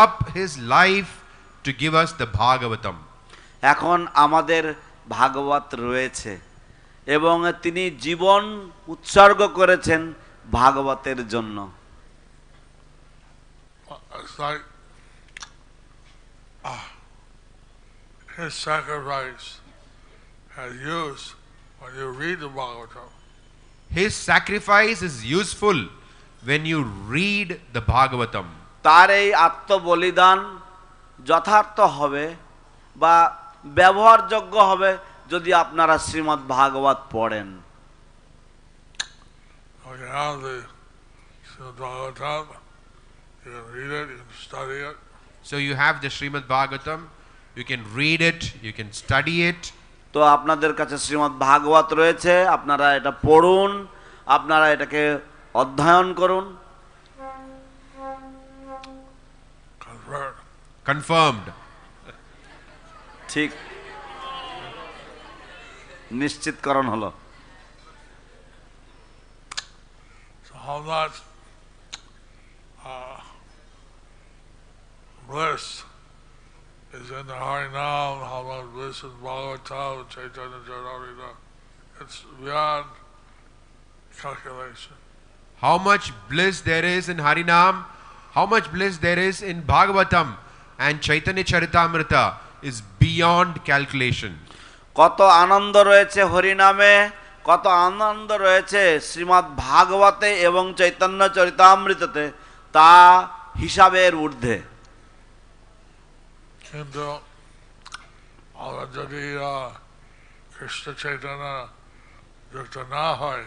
up his life to give us the Bhagavatam. এখন আমাদের ভাগবত রয়েছে এবং তিনি জীবন উৎসর্গ করেছেন ভাগবতের জন্য। It's like his sacrifice has use when you read the Bhagavatam. His sacrifice is useful when you read the Bhagavatam. তার এই আত্মবলিদান যথার্থ হবে বা ব্যবহারযোগ্য হবে যদি আপনারা শ্রীমদ্ ভাগবত পড়েন। You have the Srimad Bhagavatam, you can read it, you can study it. So you have the Srimad Bhagavatam, you can read it, you can study it. তো আপনাদের কাছে শ্রীমদ্ ভাগবত রয়েছে, আপনারা এটা পড়ুন, আপনারা এটাকে অধ্যয়ন করুন। Confirmed. ঠিক, নিশ্চিতকরণ হলো। So how much bliss is in the Harinam, how much bliss in Bhagavatam, Chaitanya Charitamrita, it's beyond calculation. How much bliss there is in Harinam, how much bliss there is in Bhagavatam and Chaitanya Charitamrita is beyond calculation. কত আনন্দ রয়েছে হরিনামে, কত আনন্দ রয়েছে শ্রীমদ্ ভাগবতে এবং চৈতন্য চরিতামৃততে, তা হিসাবের ঊর্ধ্বে। কিন্তু আমরা যদি কৃষ্ণ চৈতন্য যুক্ত না হয়,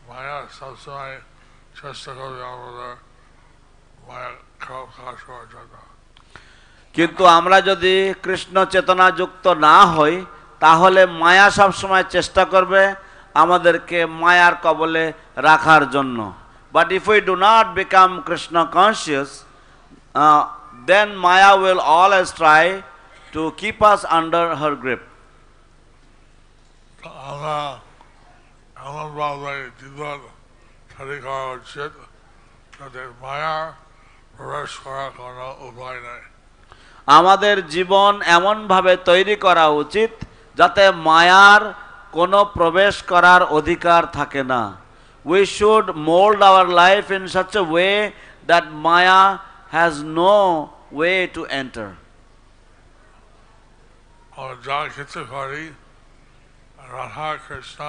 মায়া সবসময় চেষ্টা করবে আমাদের মায়া কাজ করার জন্য। কিন্তু আমরা যদি কৃষ্ণ চেতনা যুক্ত না হই, তাহলে মায়া সব সময় চেষ্টা করবে আমাদেরকে মায়ার কবলে রাখার জন্য। But if we do not become Krishna conscious, then Maya will always try to keep us under her grip. আমরা এমনভাবে জীবন তৈরি করা উচিত যাতে মায়ার প্রবেশ করার কোনো উপায় নেই। আমাদের জীবন এমনভাবে তৈরি করা উচিত যাতে মায়ার কোনো প্রবেশ করার অধিকার থাকে না। We should mold our life in such a way that Maya has no way to enter. और जा কিছু করি রাধা কৃষ্ণ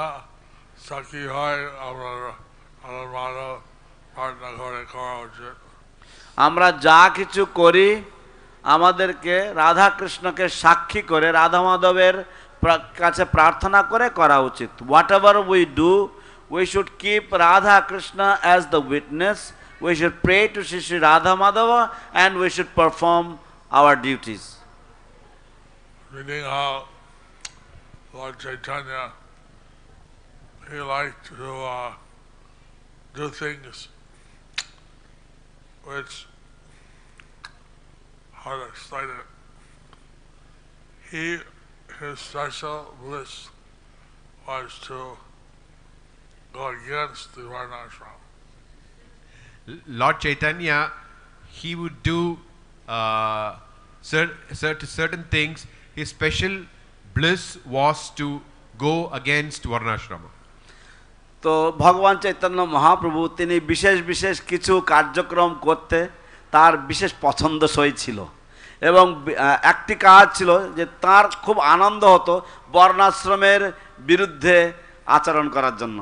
সাক্ষী হয় আমরা মাধব প্রার্থনা করে করা উচিত। আমরা যা কিছু করি আমাদেরকে রাধা কৃষ্ণকে সাক্ষী করে রাধা মাধবের কাছে প্রার্থনা করে করা উচিত। Whatever we do, we should keep Radha Krishna as the witness. We should pray to Shri Radha Madhava and we should perform our duties. Reading how Lord Chaitanya, he liked to do things which, how to explain it, his special bliss was to go against the varnashram. Lord Chaitanya, he would do certain things. His special bliss was to go against varnashrama. তো ভগবান চৈতন্য মহাপ্রভু তিনি বিশেষ বিশেষ কিছু কার্যক্রম করতে তার বিশেষ পছন্দসই ছিল এবং একটি কাজ ছিল যে তার খুব আনন্দ হতো বর্ণাশ্রমের বিরুদ্ধে আচরণ করার জন্য।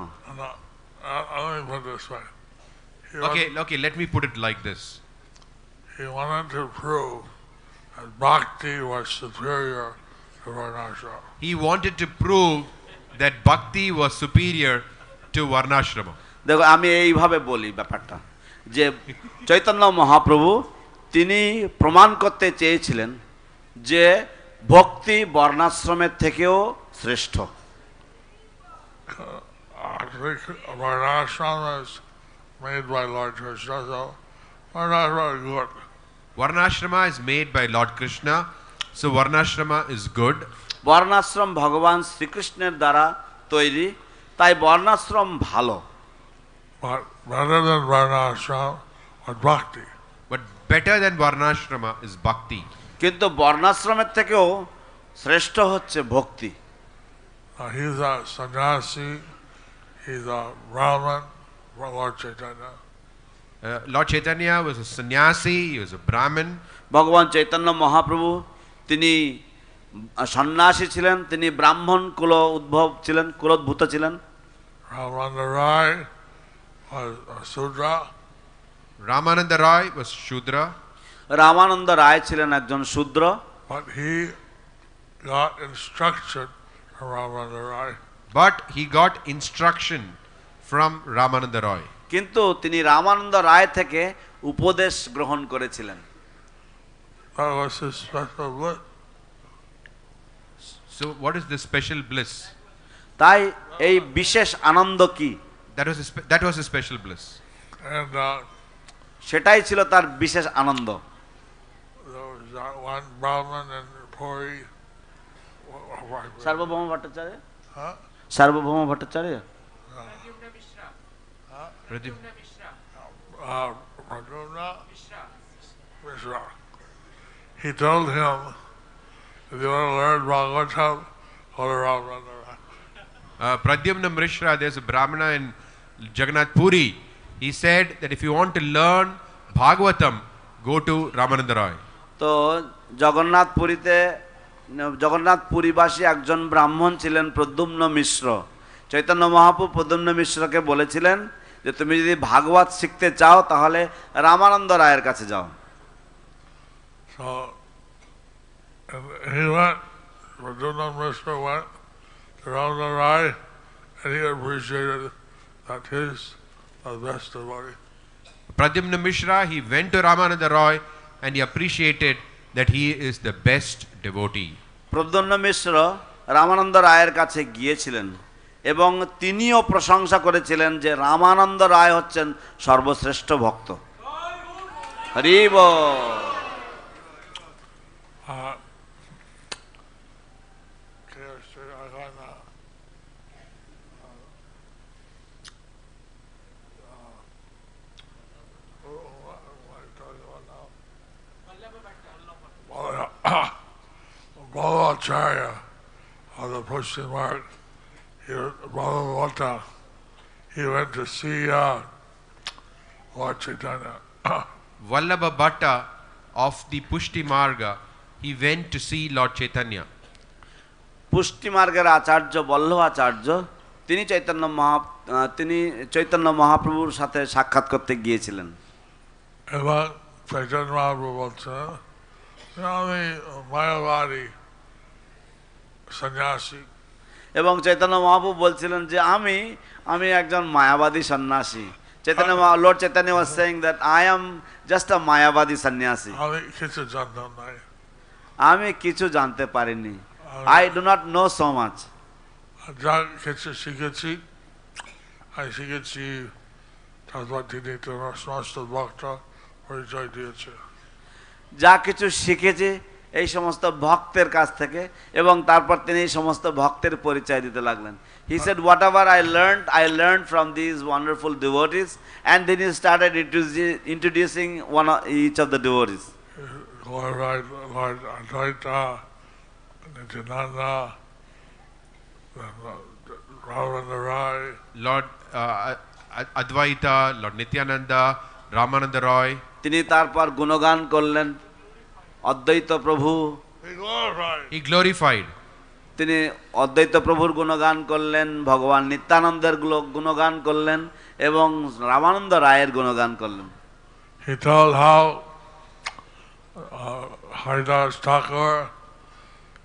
Okay, let me put it like this. He wanted to prove that bhakti was superior to varnashrama. He wanted to prove that bhakti was superior to varnashrama. দেখো আমি এইভাবে বলি ব্যাপারটা যে চৈতন্য মহাপ্রভু তিনি প্রমাণ করতে চেয়েছিলেন যে ভক্তি বর্ণাশ্রমের থেকেও শ্রেষ্ঠ। Varnashrama is made by Lord Krishna, so varnashrama is good. Varnashrama is made by Lord Krishna, so varnashrama is good. বর্ণাশ্রম ভগবান শ্রীকৃষ্ণের দ্বারা তৈরি, তাই বর্ণাশ্রম ভালো। But better than varnashrama was bhakti. But better than varnashrama is bhakti. কিন্তু বর্ণাশ্রমের থেকেও শ্রেষ্ঠ হচ্ছে ভক্তি। He's a sannyasi, he's a Brahmin, Lord Chaitanya. Lord Chaitanya was a sannyasi, he was a Brahmin. ভগবান চৈতন্য মহাপ্রভু তিনি সন্ন্যাসী ছিলেন, তিনি ব্রাহ্মণ কুল উদ্ভব ছিলেন, কুলোদ্ভূত ছিলেন। Ramananda Rai was a Sudra. Ramananda Rai was Shudra. Ramananda রায় ছিলেন একজন শূদ্র। But he got instruction from Ramananda Rai. But he got instruction from Ramananda Roy. কিন্তু তিনি রামানন্দ রায় থেকে উপদেশ গ্রহণ করেছিলেন। That was his special bliss. So what is this special bliss? তাই এই বিশেষ আনন্দ কি? That was his special bliss. And সেটাই ছিল তার বিশেষ আনন্দ। there was that one Brahmin in Puri. সার্বভৌম ভট্টাচার্য, Huh? সার্বভৌম Bhattacharya, Pradyumna Pradyumna Mishra. He told him, if you want to learn Bhagavatam, go to Ramananda Rai. Pradyumna Mishra, there's a Brahmana in Jagannath Puri. He said that if you want to learn Bhagavatam, go to Ramananda Roy. তো জগন্নাথ পুরীবাসী একজন ব্রাহ্মণ ছিলেন প্রদ্যুম্ন মিশ্র। চৈতন্য মহাপ্রভু প্রদ্যুম্ন মিশ্রকে বলেছিলেন যে তুমি যদি ভাগবত শিখতে চাও তাহলে রামানন্দ রায়ের কাছে যাও। So he went, Pradyumna Mishra went to Ramananda Rai, and he appreciated that he's the best devotee. Pradyumna Mishra, he went to Ramananda Roy and he appreciated that he is the best devotee. Pradyumna মিশ্র রামানন্দ রায়ের কাছে গিয়েছিলেন এবং তিনিও প্রশংসা করেছিলেন যে রামানন্দ রায় হচ্ছেন সর্বশ্রেষ্ঠ ভক্ত। হরি বল। Acharya of the Pushti Mark, Bhagavata, he went to see Lord Chaitanya. Vallabha Bhatta of the Pushti Marga, he went to see Lord Chaitanya. পুষ্টি মার্গের আচার্য বল্লভাচার্য তিনি চৈতন্য মহাপ্রভুর সাথে সাক্ষাৎ করতে গিয়েছিলেন। এবং চৈতন্য মহাপ্রভু বলছেন আমি মায়াবাদী সন্ন্যাসী, এবং চৈতন্য মহাপ্রভু বলছিলেন যে আমি একজন মায়াবাদী সন্ন্যাসী। Chaitanya Lord Chaitanya was saying that I am just a মায়াবাদী সন্ন্যাসী। আমি কিছু জানতাম না, আমি কিছু জানতে পারিনি। I do not know so much. যা কিছু শিখেছি আমি শিখেছি, তারপর তিনি তোমার সমস্ত ভক্ত পরিচয় দিয়েছে। যা কিছু শিখেছি এই সমস্ত ভক্তের কাছ থেকে, এবং তারপর তিনি এই সমস্ত ভক্তের পরিচয় দিতে লাগলেন। He said whatever I learned from these wonderful devotees, and then he started introducing each of the devotees. Lord Advaita, Nityananda, Ramananda Roy, Lord Advaita, Lord Nityananda, Ramananda Roy. তিনি তারপর গুণগান করলেন অদ্বৈত প্রভু। He glorified. তিনি অদ্বৈত প্রভুর গুণগান করলেন, ভগবান নিত্যানন্দের গুণগান করলেন, এবং রামানন্দ রায়ের গুণগান করলেন। He told how Haridas Thakur,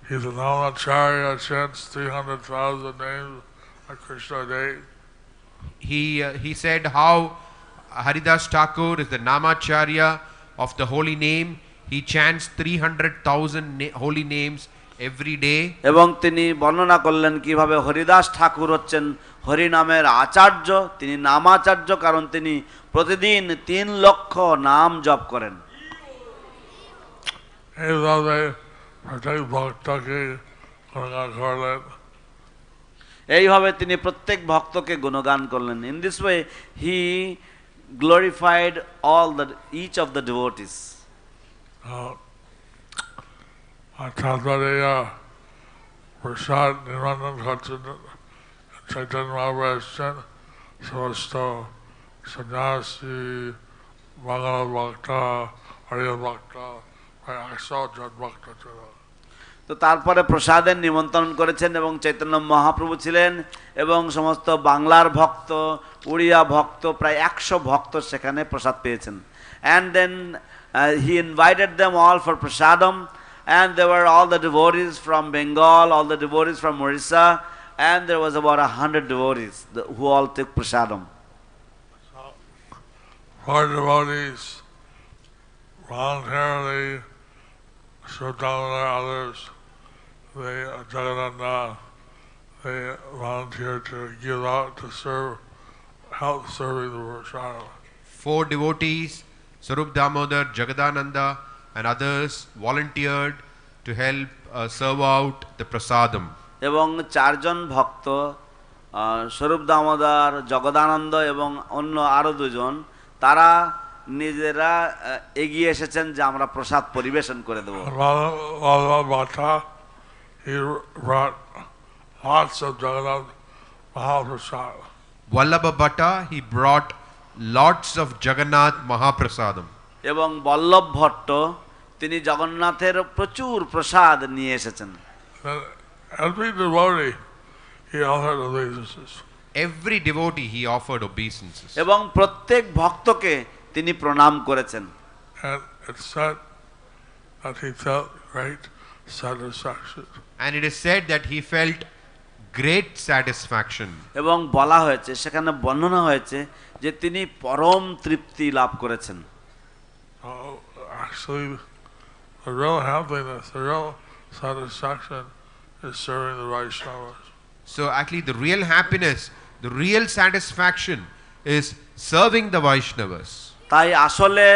he's a Namacharya, chants 300,000 names of Krishna a day. He said how Haridas Thakur is the Namacharya of the holy name. He chants 300,000 holy names every day. এবং তিনি বর্ণনা করলেন কিভাবে হরিদাস ঠাকুর হচ্ছেন হরি নামের আচার্য। তিনি নামাচার্য কারণ তিনি প্রতিদিন 3 লক্ষ নাম জপ করেন। এইভাবে প্রত্যেক ভক্তকে গুণগান করলেন। এইভাবে তিনি প্রত্যেক ভক্তকে গুণগান করলেন। In this way he glorified each of the devotees. তারপরে প্রসাদ নির্মাণ করছেন চৈতন্য মহাপ্রভু এসছেন, সমস্ত সন্ন্যাসী, বাংলা ভক্ত, হরিয় ভক্ত, প্রায় 100 জন ভক্ত ছিল। তো তারপরে প্রসাদের নিমন্ত্রণ করেছেন, এবং চৈতন্য মহাপ্রভু ছিলেন, এবং সমস্ত বাংলার ভক্ত, উড়িয়া ভক্ত, প্রায় 100 ভক্ত সেখানে প্রসাদ পেয়েছেন। And then he invited them all for prasadam, and there were all the devotees from Bengal, all the devotees from Orissa, and there was about 100 devotees who all took prasadam. For devotees voluntarily, Srutama and others, Jagananda, they volunteered to give out to help serving the prasadam. 4 devotees, Sarup Damodar, Jagadananda and others volunteered to help serve out the prasadam. এবং 4 জন ভক্ত স্বরূপ দামোদর, জগদানন্দ এবং অন্য আরো 2 জন তারা নিজেরা এগিয়ে এসেছেন যে আমরা প্রসাদ পরিবেশন করে দেব। He brought lots of Jagannath Mahaprasad. Vallabha Bhatta, he brought lots of Jagannath Mahaprasadam. এবং বল্লভ ভট্ট তিনি জগন্নাথের প্রচুর প্রসাদ নিয়ে এসেছেন। Every devotee he offered obeisances. Every devotee he offered obeisances. এবং প্রত্যেক ভক্তকে তিনি প্রণাম করেছেন। And it said that he felt great satisfaction. And it is said that he felt great satisfaction. এবং বলা হয়েছে, সেখানে বর্ণনা হয়েছে যে তিনি পরম তৃপ্তি লাভ করেছেন। Actually, the real happiness, the real satisfaction is serving the Vaishnavas. So actually the real happiness, the real satisfaction is serving the Vaishnavas. তাই আসলে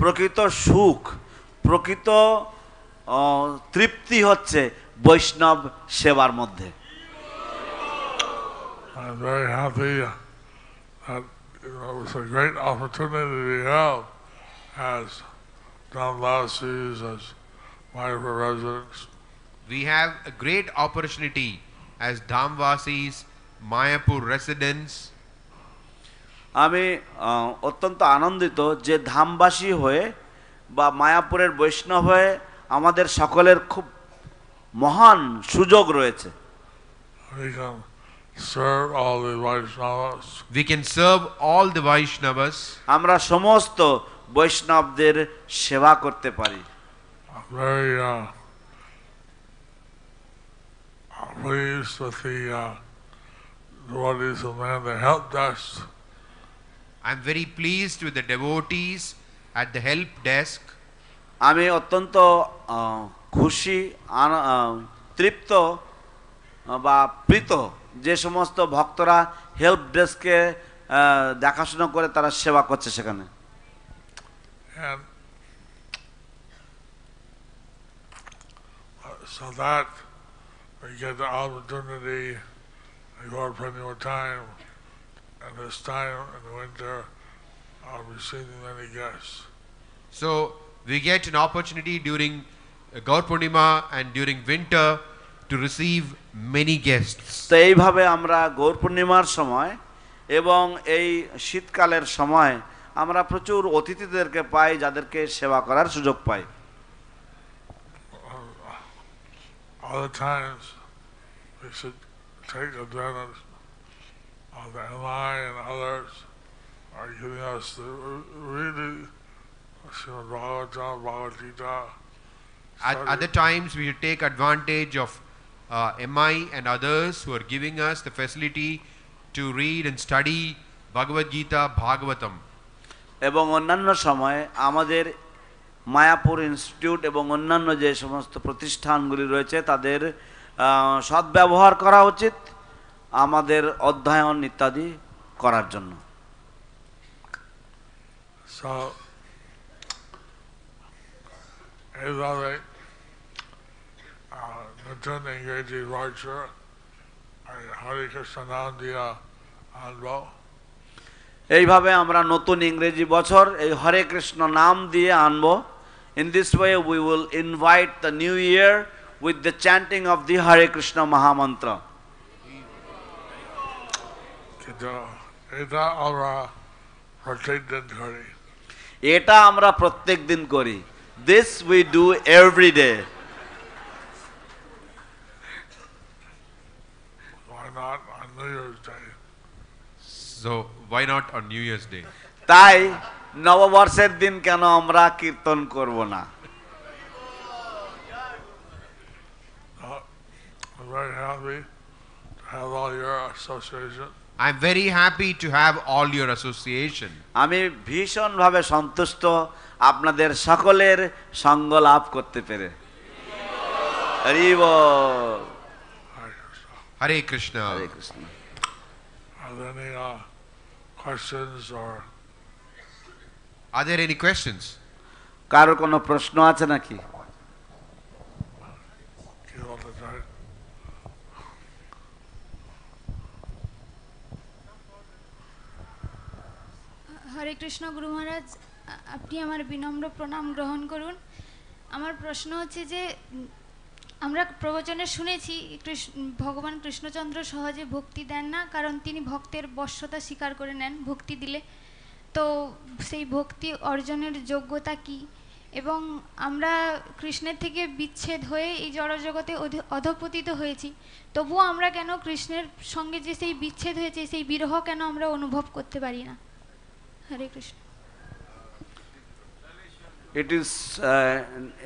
প্রকৃত সুখ, প্রকৃত তৃপ্তি হচ্ছে বৈষ্ণব সেবার মধ্যে। I'm very happy that it was a great opportunity we have as Damvasis, as Mayapur residents, we have a great opportunity as Dhamvasis, Mayapur residents, আমি অত্যন্ত আনন্দিত যে ধামবাসী হয়ে বা মায়াপুরের বৈষ্ণব হয়ে আমাদের সকলের খুব মহান সুযোগ রয়েছে। We can serve all the Vaishnavas. we can serve all the Vaishnavas. আমরা সমস্ত বৈষ্ণবদের সেবা করতে পারি। Very pleased with the devotees who man the help desk. I'm very pleased with the devotees at the help desk. আমি অত্যন্ত খুশি তৃপ্ত বা প্রীত যে সমস্ত ভক্তরা হেল্প ডেস্কে দেখাশোনা করে তারা সেবা করছে সেখানে। And so that we get the opportunity to go for more time, and this time in the winter I'll be receiving many guests. So we get an opportunity during Gaur Purnima and during winter to receive many guests. তো এইভাবে আমরা গৌর পূর্ণিমার সময় এবং এই শীতকালের সময় আমরা প্রচুর অতিথিদেরকে পাই, যাদেরকে সেবা করার সুযোগ পাই। Other times we should take advantage of the MI and others are giving us the really Srimad Bhagavatam, Bhagavad Gita. At other times we should take advantage of MI and others who are giving us the facility to read and study Bhagavad Gita, Bhagavatam. এবং অন্যান্য সময়ে আমাদের Mayapur institute এবং অন্যান্য যে সমস্ত প্রতিষ্ঠানগুলি রয়েছে তাদের সদ্ব্যবহার করা উচিত আমাদের অধ্যয়ন ইত্যাদি করার জন্য। So, এইভাবে নতুন ইংরেজি বছর হরে কৃষ্ণ নাম দিয়া আনবো। এইভাবে আমরা নতুন ইংরেজি বছর এই হরে কৃষ্ণ নাম দিয়ে আনবো। In this way we will invite the new year with the chanting of the Hare Krishna Mahamantra. এটা আমরা প্রত্যেকদিন করি। এটা আমরা প্রত্যেক দিন করি। This we do every day. Why not on New Year's Day? So why not on New Year's Day? তাই নববর্ষের দিন কেন আমরা কীর্তন করব না? I'm very happy to have all your association. I'm very happy to have all your association. আমি ভীষণভাবে সন্তুষ্ট আপনাদের সকলের সঙ্গ লাভ করতে পেরে। হরি বল। Hare Krishna. Hare Krishna. Are there any questions or Are there any questions? কারো কোনো প্রশ্ন আছে নাকি? হরে কৃষ্ণ গুরু মহারাজ, আপনি আমার বিনম্র প্রণাম গ্রহণ করুন। আমার প্রশ্ন হচ্ছে যে আমরা প্রবচনে শুনেছি ভগবান কৃষ্ণচন্দ্র সহজে ভক্তি দেন না, কারণ তিনি ভক্তের বশ্যতা স্বীকার করে নেন ভক্তি দিলে। তো সেই ভক্তি অর্জনের যোগ্যতা কি? এবং আমরা কৃষ্ণের থেকে বিচ্ছেদ হয়ে এই জড়জগতে অধঃপতিত হয়েছি, তবুও আমরা কেন কৃষ্ণের সঙ্গে যে সেই বিচ্ছেদ হয়েছে সেই বিরহ কেন আমরা অনুভব করতে পারি না? হরে Krishna.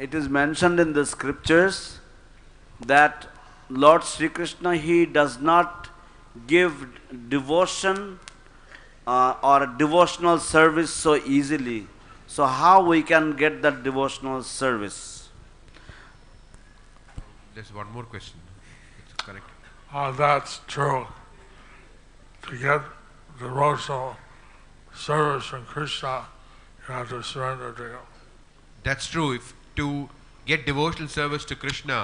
It is mentioned in the scriptures that Lord Sri Krishna, he does not give devotion or devotional service so easily. So how we can get that devotional service? There's one more question. It's correct. That's true. To get devotional service from Krishna, you have to surrender to him. That's true. If to get devotional service to Krishna,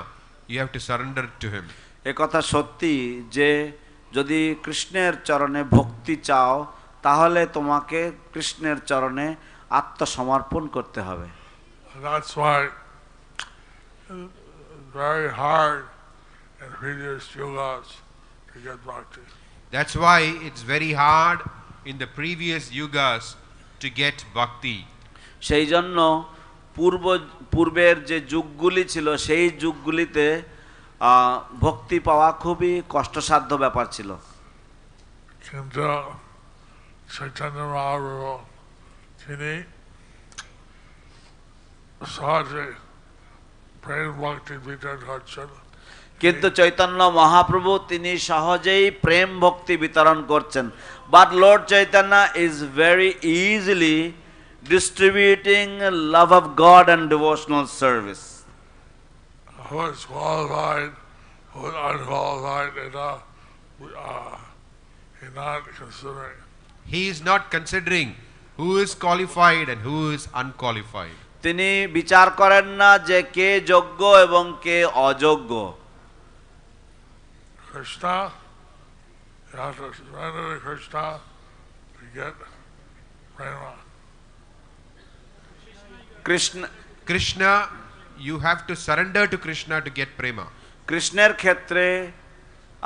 you have to surrender to him. এ কথা সত্যি যে যদি কৃষ্ণের চরণে ভক্তি চাও তাহলে তোমাকে কৃষ্ণের চরণে আত্মসমর্পণ করতে হবে। That's why very hard in previous yugas to get bhakti. That's why it's very hard in the previous yugas to get bhakti. সেই জন্য পূর্বের যে যুগগুলি ছিল সেই যুগগুলিতে ভক্তি পাওয়া খুবই কষ্টসাধ্য ব্যাপার ছিল। কিন্তু চৈতন্য মহাপ্রভু তিনি সহজে প্রেম ভক্তি বিতরণ করছেন। কিন্তু চৈতন্য মহাপ্রভু তিনি সহজেই প্রেম ভক্তি বিতরণ করছেন। But Lord Chaitanya is very easily distributing love of God and devotional service. Who is qualified, who is unqualified, he's not considering. He is not considering who is qualified and who is unqualified. তিনি বিচার করেন না যে কে যোগ্য এবং কে অযোগ্য। Krishna, you have to surrender to Krishna to get prema. Krishna, you have to surrender to Krishna to get prema. কৃষ্ণের ক্ষেত্রে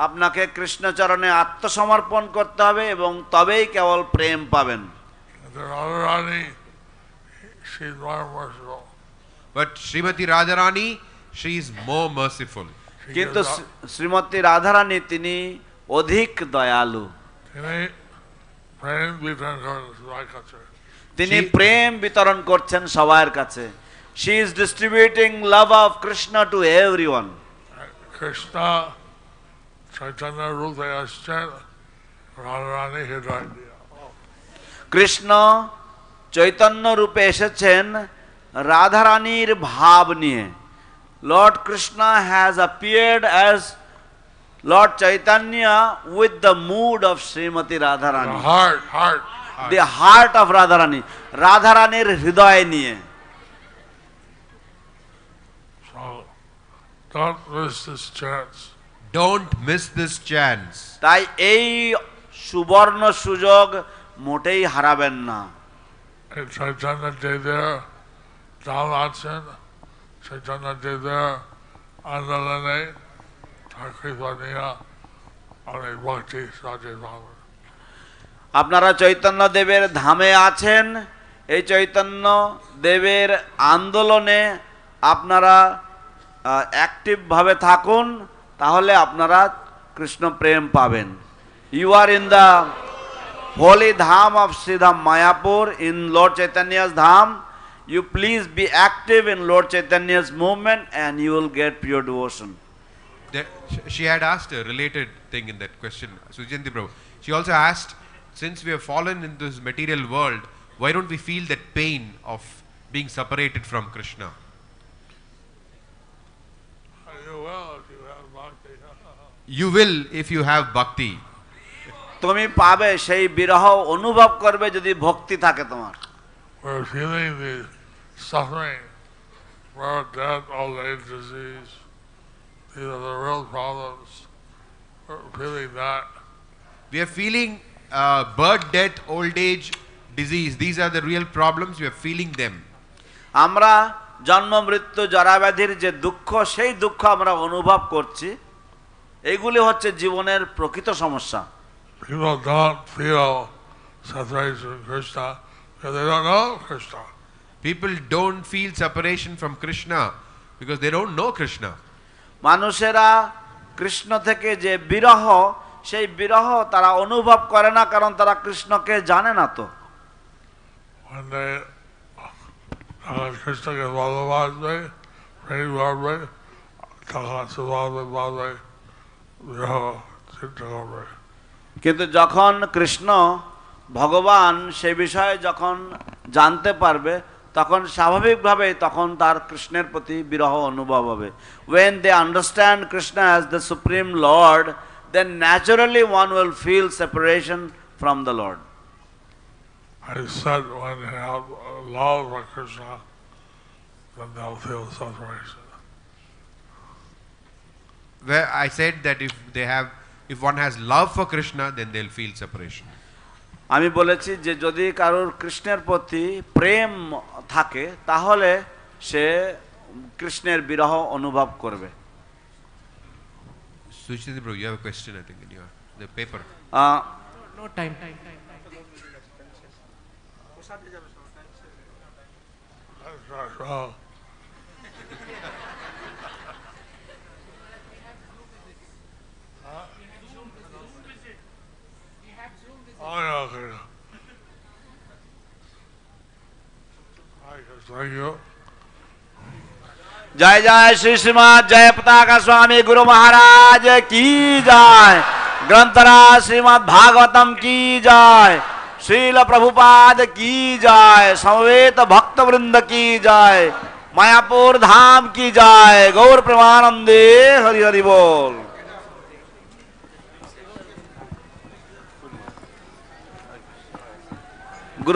আপনাকে কৃষ্ণচরণে আত্মসমর্পণ করতে হবে এবং তবেই কেবল প্রেম পাবেন। Radharani, she's more merciful. But Srimati Radharani, she is more merciful. কিন্তু শ্রীমতী রাধারানী তিনি অধিক দয়ালু। তিনি প্রেম বিতরণ করছেন সবার কাছে। She is distributing love of Krishna to everyone. Krishna Chaitanya রূপে আসছেন রাধারানী হৃদয় দিয়ে। কৃষ্ণ চৈতন্য রূপে এসেছেন রাধারানীর ভাব নিয়ে। Lord Krishna has appeared as Lord Chaitanya with the mood of Srimati Radharani. The heart of Radharani. Radharanir hriday niye. So don't miss this chance. Don't miss this chance. তাই এই সুবর্ণ সুযোগ মোটেই হারাবেন না। Chaitanya Dever Ram আছেন, Chaitanya Dever আন্দোলনে ঠাকুরবানিয়া অনেক ভক্তি সাজে ভাবে। আপনারা চৈতন্য দেবের ধামে আছেন, এই চৈতন্য দেবের আন্দোলনে আপনারা অ্যাক্টিভ ভাবে থাকুন, তাহলে আপনারা কৃষ্ণ প্রেম পাবেন। You are in the holy dham of Sridham Mayapur, in Lord Chaitanya's dham. You please be active in Lord Chaitanya's movement and you will get pure devotion. She had asked a related thing in that question, Sujanti Prabhu. She also asked, since we have fallen in this material world, why don't we feel that pain of being separated from Krishna? You will if you have bhakti. তুমি পাবে, সেই বিরহ অনুভব করবে যদি ভক্তি থাকে তোমার। We're feeling the suffering, birth, death, old age, disease. These are the real problems. We're feeling that. We are feeling birth, death, old age, disease. These are the real problems. We are feeling them. আমরা জন্ম মৃত্যু জরাব্যাধির যে দুঃখ, সেই দুঃখ আমরা অনুভব করছি। এইগুলি হচ্ছে জীবনের প্রকৃত সমস্যা। People don't feel separation from Krishna because they don't know Krishna. People don't feel separation from Krishna because they don't know Krishna. মানুষেরা কৃষ্ণ থেকে যে বিরহ, সেই বিরহ তারা অনুভব করে না, কারণ তারা কৃষ্ণকে জানে না তো। When they কৃষ্ণকে ভালোবাসবে, প্রেম করবে, তখন স্বভাবে বিরহ চিন্তা করবে। কিন্তু যখন কৃষ্ণ ভগবান সে বিষয়ে যখন জানতে পারবে, তখন স্বাভাবিকভাবে তখন তার কৃষ্ণের প্রতি বিরহ অনুভব হবে। When they understand Krishna as the supreme Lord, then naturally one will feel separation from the Lord. I said when they have love for Krishna, then they'll feel separation. Where I said that if one has love for Krishna, then they'll feel separation. আমি বলেছি যে যদি কারোর কৃষ্ণের প্রতি প্রেম থাকে, তাহলে সে কৃষ্ণের বিরহ অনুভব করবে। Suchiti bro, you have a question, I think, in your the paper. No time. Thank you. जय जय श्री श्रीमद जयपता का स्वामी गुरु महाराज की जय। ग्रंथराज श्रीमद भागवतम की जय। श्रील प्रभुपाद की जय। समवेत भक्त वृंद की जय। मायापुर धाम की जय। गौर प्रेमानंदे हरि हरि बोल।